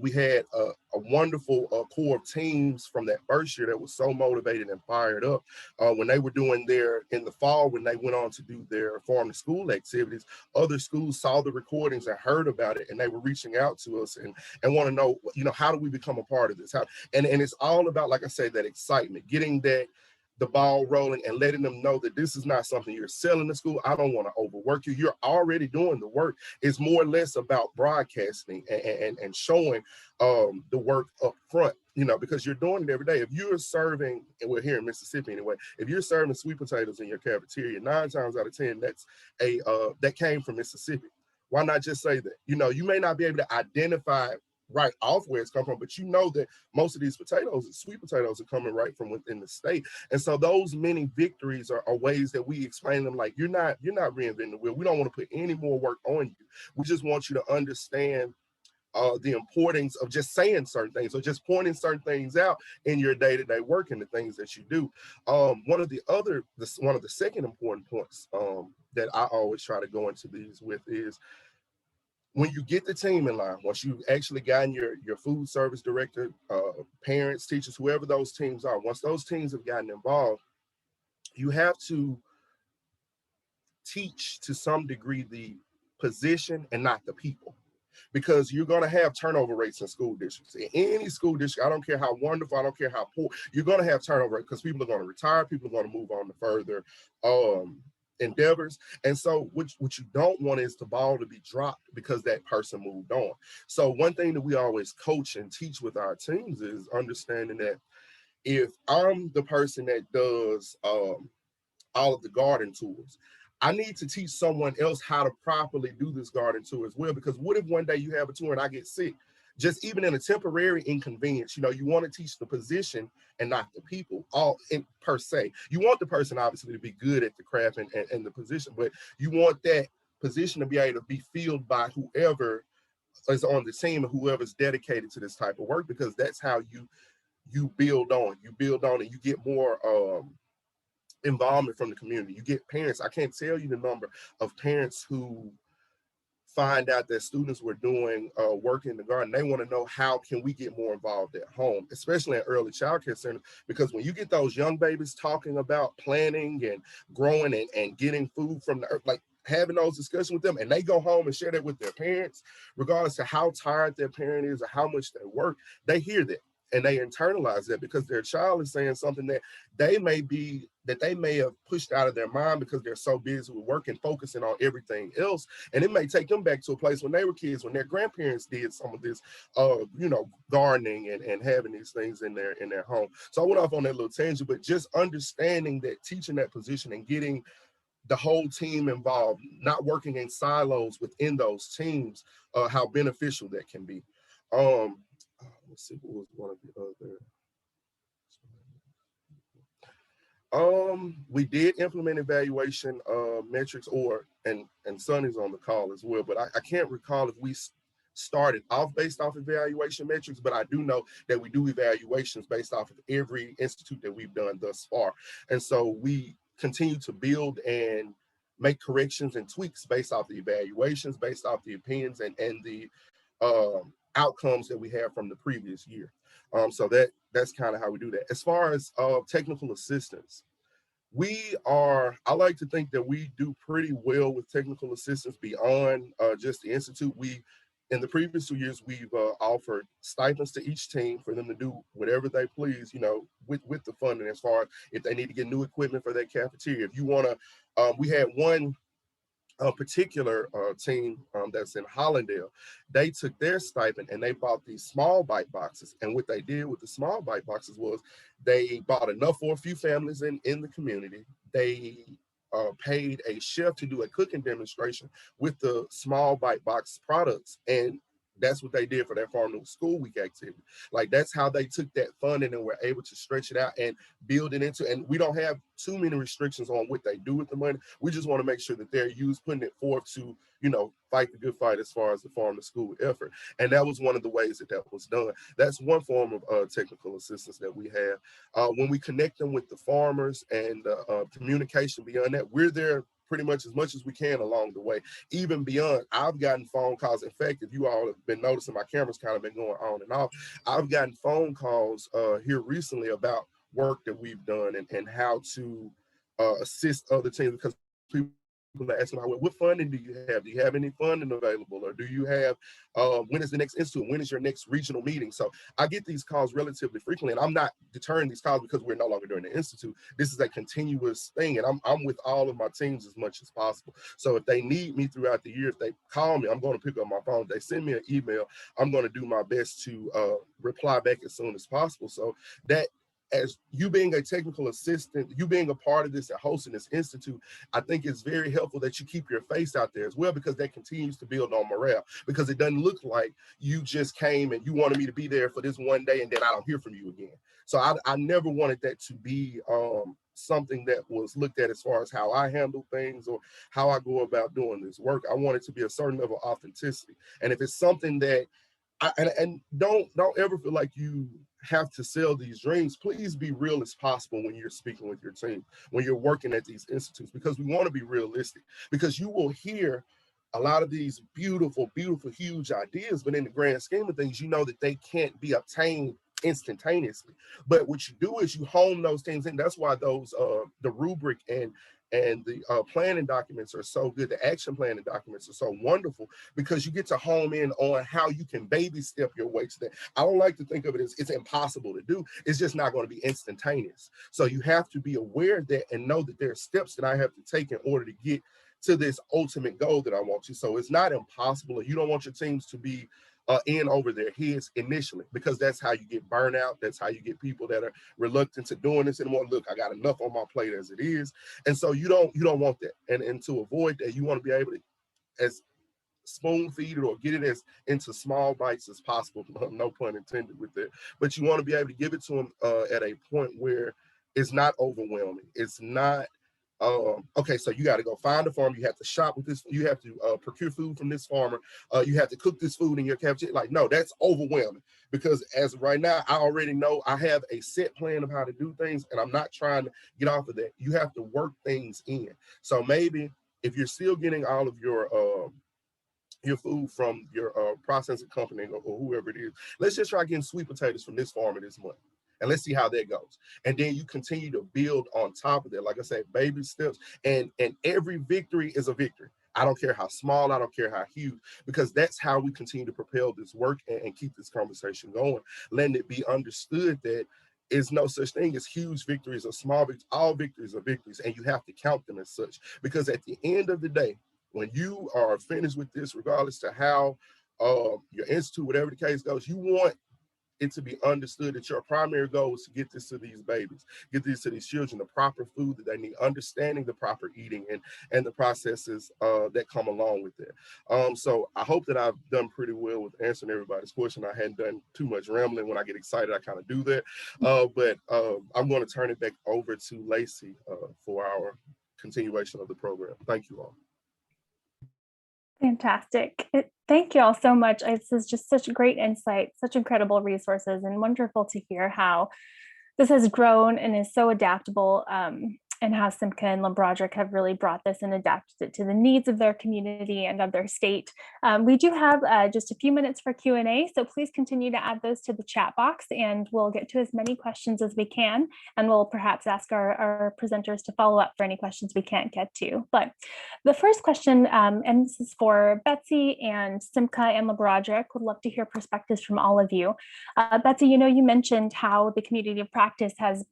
We had a wonderful core of teams from that first year that was so motivated and fired up when they were doing in the fall, when they went on to do their farm to school activities. Other schools saw the recordings and heard about it, and they were reaching out to us and want to know, how do we become a part of this? And it's all about, like I said, that excitement, getting the ball rolling and letting them know that this is not something you're selling to school. I don't want to overwork you. You're already doing the work. It's more or less about broadcasting and showing the work up front, because you're doing it every day. If you're serving, and we're here in Mississippi anyway, if you're serving sweet potatoes in your cafeteria, 9 times out of 10, that came from Mississippi. Why not just say that? You may not be able to identify right off where it's come from, but that most of these sweet potatoes are coming right from within the state. And so those many victories are ways that we explain them, like, you're not reinventing the wheel. We don't want to put any more work on you. We just want you to understand the importance of just saying certain things, or just pointing certain things out in your day-to-day work and the things that you do. One of the second important points that I always try to go into these with is, when you get the team in line, once you've actually gotten your food service director, parents, teachers, whoever those teams are, once those teams have gotten involved, you have to teach to some degree the position and not the people. Because you're going to have turnover rates in school districts. In any school district, I don't care how wonderful, I don't care how poor, you're going to have turnover because people are going to retire, people are going to move on to further endeavors. And so what you don't want is the ball to be dropped because that person moved on. So one thing that we always coach and teach with our teams is understanding that if I'm the person that does all of the garden tools, I need to teach someone else how to properly do this garden tour as well, because what if one day you have a tour and I get sick? Just even in a temporary inconvenience, you want to teach the position and not the people all in per se. You want the person obviously to be good at the craft and the position, but you want that position to be able to be filled by whoever is on the team and whoever's dedicated to this type of work, because that's how you build on and you get more involvement from the community. You get parents. I can't tell you the number of parents who find out that students were doing work in the garden. They want to know, how can we get more involved at home, especially at early child care centers, because when you get those young babies talking about planting and growing and getting food from the earth, like having those discussions with them, and they go home and share that with their parents, regardless of how tired their parent is or how much they work, they hear that. And they internalize that because their child is saying something that they may have pushed out of their mind because they're so busy with work and focusing on everything else. And it may take them back to a place when they were kids, when their grandparents did some of this, gardening and having these things in their home. So I went off on that little tangent, but just understanding that, teaching that position and getting the whole team involved, not working in silos within those teams, how beneficial that can be. Let's see, what was one of the other? We did implement evaluation metrics, and Sonny's on the call as well, but I can't recall if we started off based off evaluation metrics, but I do know that we do evaluations based off of every institute that we've done thus far. And so we continue to build and make corrections and tweaks based off the evaluations, based off the opinions and the outcomes that we have from the previous year. So that's kind of how we do that. As far as technical assistance, I like to think that we do pretty well with technical assistance beyond just the Institute. In the previous 2 years, we've offered stipends to each team for them to do whatever they please, with the funding, as far as if they need to get new equipment for their cafeteria. If you want to, we had one particular team that's in Hollandale. They took their stipend and they bought these small bite boxes. And what they did with the small bite boxes was they bought enough for a few families in the community. They paid a chef to do a cooking demonstration with the small bite box products. And that's what they did for their Farm to School Week activity. Like, that's how they took that funding and were able to stretch it out and build it into, and we don't have too many restrictions on what they do with the money. We just want to make sure that they're putting it forth to, fight the good fight as far as the Farm to School effort. And that was one of the ways that was done. That's one form of technical assistance that we have. When we connect them with the farmers and communication beyond that, we're there pretty much as we can along the way. Even beyond, I've gotten phone calls. In fact, if you all have been noticing, my camera's kind of been going on and off. I've gotten phone calls here recently about work that we've done and how to assist other teams, because people are asking, what funding do you have? Do you have any funding available? Or do you have, when is the next institute? When is your next regional meeting? So I get these calls relatively frequently, and I'm not deterring these calls because we're no longer doing the institute. This is a continuous thing, and I'm with all of my teams as much as possible. So if they need me throughout the year, if they call me, I'm going to pick up my phone. If they send me an email, I'm going to do my best to reply back as soon as possible. So that, as you being a technical assistant, you being a part of this and hosting this institute, I think it's very helpful that you keep your face out there as well, because that continues to build on morale, because it doesn't look like you just came and you wanted me to be there for this one day and then I don't hear from you again. So I never wanted that to be something that was looked at as far as how I handle things or how I go about doing this work. I want it to be a certain level of authenticity. And if it's something that, and don't ever feel like you have to sell these dreams. Please be real as possible when you're speaking with your team, when you're working at these institutes, because we want to be realistic, because you will hear a lot of these beautiful, beautiful, huge ideas, but in the grand scheme of things, that they can't be obtained instantaneously. But what you do is you hone those things in. That's why those the rubric and And the planning documents are so good. The action planning documents are so wonderful because you get to home in on how you can baby step your way to that. I don't like to think of it as it's impossible to do. It's just not going to be instantaneous. So you have to be aware of that and know that there are steps that I have to take in order to get to this ultimate goal that I want to. So it's not impossible. You don't want your teams to be in over their heads initially, because that's how you get burnout. That's how you get people that are reluctant to doing this anymore. Look, I got enough on my plate as it is. And so you don't want that. And to avoid that, you want to be able to as spoon feed it or get it as into small bites as possible. No pun intended with that. But you want to be able to give it to them at a point where it's not overwhelming. It's not okay, so you got to go find a farm. You have to shop with this. You have to procure food from this farmer. You have to cook this food in your cafeteria. Like, no, that's overwhelming, because as of right now, I already know I have a set plan of how to do things, and I'm not trying to get off of that. You have to work things in. So maybe if you're still getting all of your food from your processing company or whoever it is, let's just try getting sweet potatoes from this farmer this month. And let's see how that goes. And then you continue to build on top of that. Like I said, baby steps, and every victory is a victory. I don't care how small, I don't care how huge, because that's how we continue to propel this work and keep this conversation going, letting it be understood that is no such thing as huge victories or small victories. All victories are victories, and you have to count them as such. Because at the end of the day, when you are finished with this, regardless to how your institute, whatever the case goes, you want it to be understood that your primary goal is to get this to these babies, get this to these children, the proper food that they need, understanding the proper eating and the processes that come along with it. So I hope that I've done pretty well with answering everybody's question. I hadn't done too much rambling. When I get excited, I kind of do that. But I'm going to turn it back over to Lacey for our continuation of the program. Thank you all. Fantastic. Thank you all so much. This is just such great insight, such incredible resources, and wonderful to hear how this has grown and is so adaptable, and how Simca and LaBroderick have really brought this and adapted it to the needs of their community and of their state. We do have just a few minutes for Q&A, so please continue to add those to the chat box, and we'll get to as many questions as we can, and we'll perhaps ask our presenters to follow up for any questions we can't get to. But the first question, and this is for Betsy and Simca and LaBroderick, would love to hear perspectives from all of you. Betsy, you mentioned how the community of practice has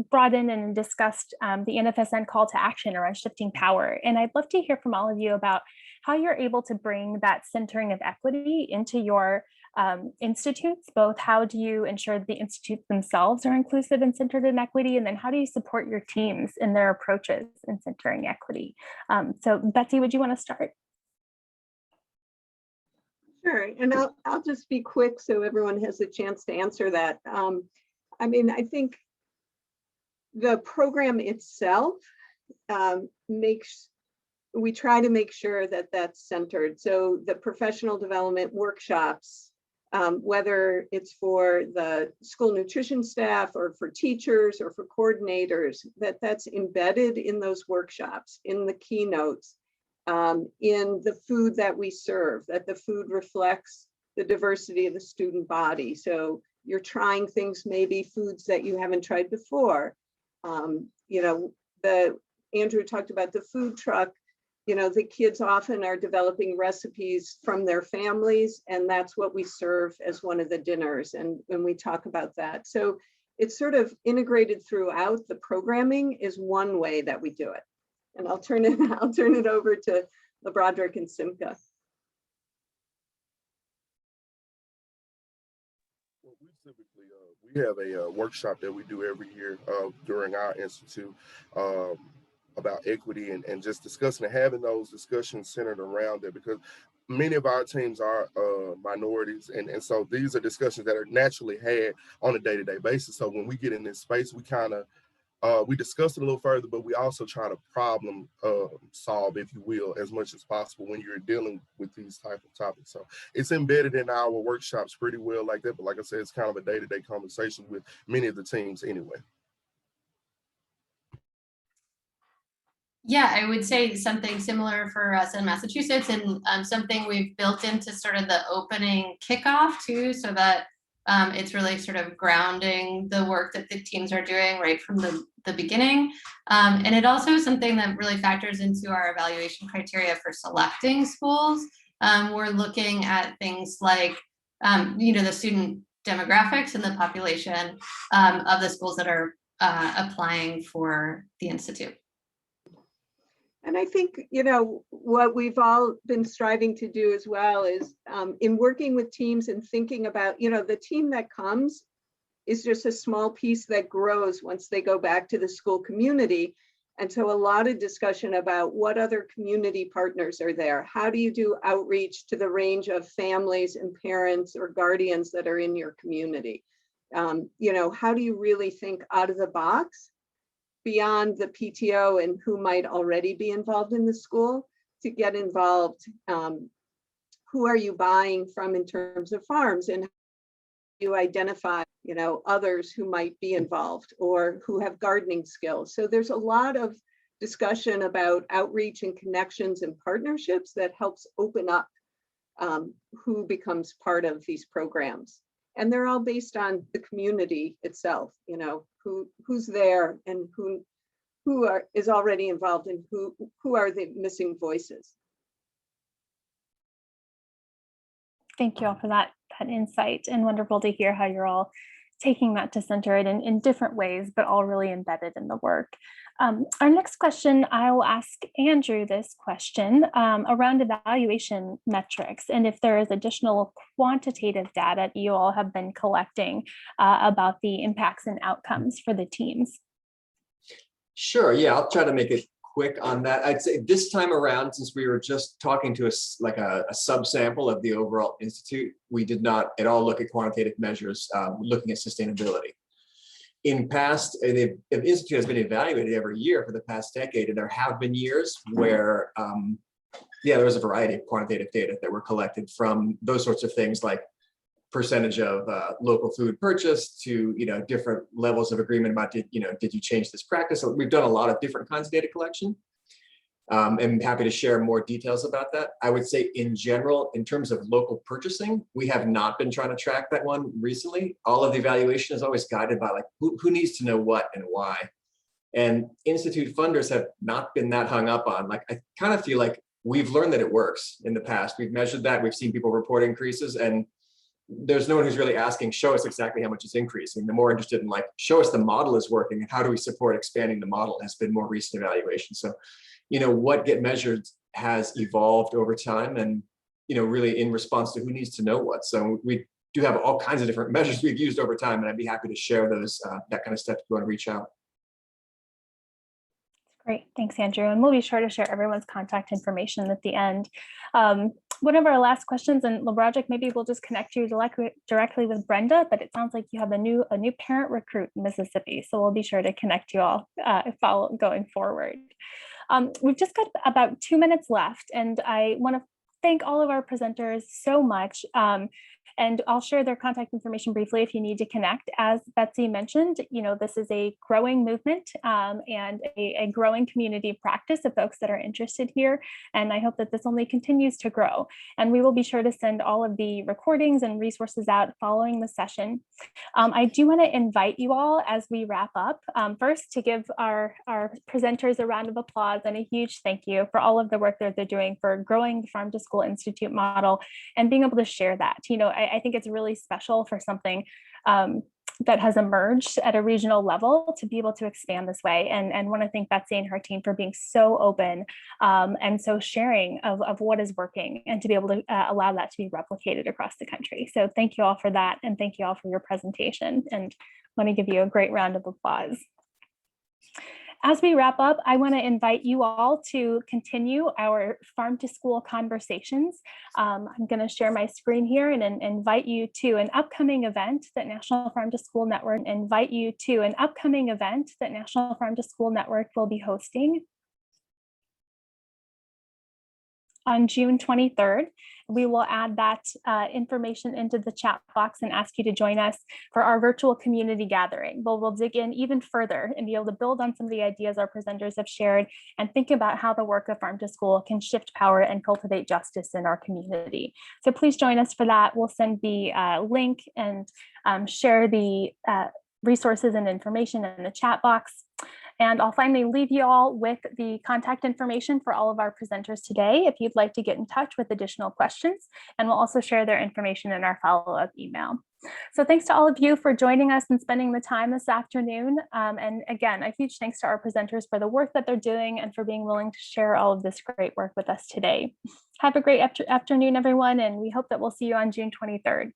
brought in and discussed the NFSN call to action around shifting power. And I'd love to hear from all of you about how you're able to bring that centering of equity into your institutes. Both how do you ensure that the institutes themselves are inclusive and centered in equity, and then how do you support your teams in their approaches in centering equity? So Betsy, would you want to start? Sure, and I'll just be quick so everyone has a chance to answer that. I think the program itself we try to make sure that that's centered. So the professional development workshops, whether it's for the school nutrition staff or for teachers or for coordinators, that's embedded in those workshops, in the keynotes, in the food that we serve, that the food reflects the diversity of the student body. So you're trying things, maybe foods that you haven't tried before. Andrew talked about the food truck. The kids often are developing recipes from their families, and that's what we serve as one of the dinners. And when we talk about that, so it's sort of integrated throughout. The programming is one way that we do it. And I'll turn it over to LaBroderick and Simca. We have a workshop that we do every year during our institute about equity and just discussing and having those discussions centered around it, because many of our teams are minorities. And so these are discussions that are naturally had on a day-to-day basis. So when we get in this space, we kind of we discuss it a little further, but we also try to problem solve, if you will, as much as possible when you're dealing with these type of topics. So it's embedded in our workshops pretty well like that. But like I said, it's kind of a day-to-day conversation with many of the teams anyway. Yeah, I would say something similar for us in Massachusetts, and something we've built into sort of the opening kickoff too, so that It's really sort of grounding the work that the teams are doing right from the beginning. And it also is something that really factors into our evaluation criteria for selecting schools. We're looking at things like, the student demographics and the population of the schools that are applying for the Institute. And I think, what we've all been striving to do as well is in working with teams and thinking about, the team that comes is just a small piece that grows once they go back to the school community. And so a lot of discussion about what other community partners are there. How do you do outreach to the range of families and parents or guardians that are in your community? How do you really think out of the box beyond the PTO and who might already be involved in the school to get involved? Who are you buying from in terms of farms, and you identify, others who might be involved or who have gardening skills. So there's a lot of discussion about outreach and connections and partnerships that helps open up who becomes part of these programs. And they're all based on the community itself, who's there and who is already involved and who are the missing voices. Thank you all for that insight, and wonderful to hear how you're all taking that to center it in different ways, but all really embedded in the work. Our next question, I will ask Andrew this question around evaluation metrics, and if there is additional quantitative data you all have been collecting about the impacts and outcomes for the teams. Sure, yeah, I'll try to make it quick on that. I'd say this time around, since we were just talking to a subsample of the overall institute, we did not at all look at quantitative measures looking at sustainability. In past, the institute has been evaluated every year for the past decade, and there have been years where, there was a variety of quantitative data that were collected from those sorts of things like percentage of local food purchased to different levels of agreement about did you change this practice. So we've done a lot of different kinds of data collection. I'm happy to share more details about that. I would say in general, in terms of local purchasing, we have not been trying to track that one recently. All of the evaluation is always guided by who needs to know what and why. And institute funders have not been that hung up on, I kind of feel like we've learned that it works in the past. We've measured that, we've seen people report increases, and there's no one who's really asking, show us exactly how much it's increasing. They're more interested in show us the model is working and how do we support expanding the model has been more recent evaluation. So, what get measured has evolved over time and, really in response to who needs to know what. So we do have all kinds of different measures we've used over time, and I'd be happy to share those, that kind of stuff if you want to reach out. Great, thanks, Andrew. And we'll be sure to share everyone's contact information at the end. One of our last questions, and LeBroderick, maybe we'll just connect you directly with Brenda, but it sounds like you have a new parent recruit in Mississippi, so we'll be sure to connect you all going forward. We've just got about 2 minutes left, and I want to thank all of our presenters so much. And I'll share their contact information briefly if you need to connect. As Betsy mentioned, this is a growing movement and a growing community practice of folks that are interested here. And I hope that this only continues to grow. And we will be sure to send all of the recordings and resources out following the session. I do want to invite you all as we wrap up, first to give our presenters a round of applause and a huge thank you for all of the work that they're doing for growing the Farm to School Institute model and being able to share that. I think it's really special for something that has emerged at a regional level to be able to expand this way. And want to thank Betsy and her team for being so open and so sharing of what is working and to be able to allow that to be replicated across the country. So thank you all for that. And thank you all for your presentation. And let me give you a great round of applause. As we wrap up, I want to invite you all to continue our farm to school conversations. I'm going to share my screen here and invite you to an upcoming event that National Farm to School Network will be hosting on June 23rd. We will add that information into the chat box and ask you to join us for our virtual community gathering. We'll dig in even further and be able to build on some of the ideas our presenters have shared and think about how the work of Farm to School can shift power and cultivate justice in our community. So please join us for that. We'll send the link and share the resources and information in the chat box. And I'll finally leave you all with the contact information for all of our presenters today if you'd like to get in touch with additional questions, and we'll also share their information in our follow-up email. So thanks to all of you for joining us and spending the time this afternoon. And again, a huge thanks to our presenters for the work that they're doing and for being willing to share all of this great work with us today. Have a great afternoon, everyone, and we hope that we'll see you on June 23rd.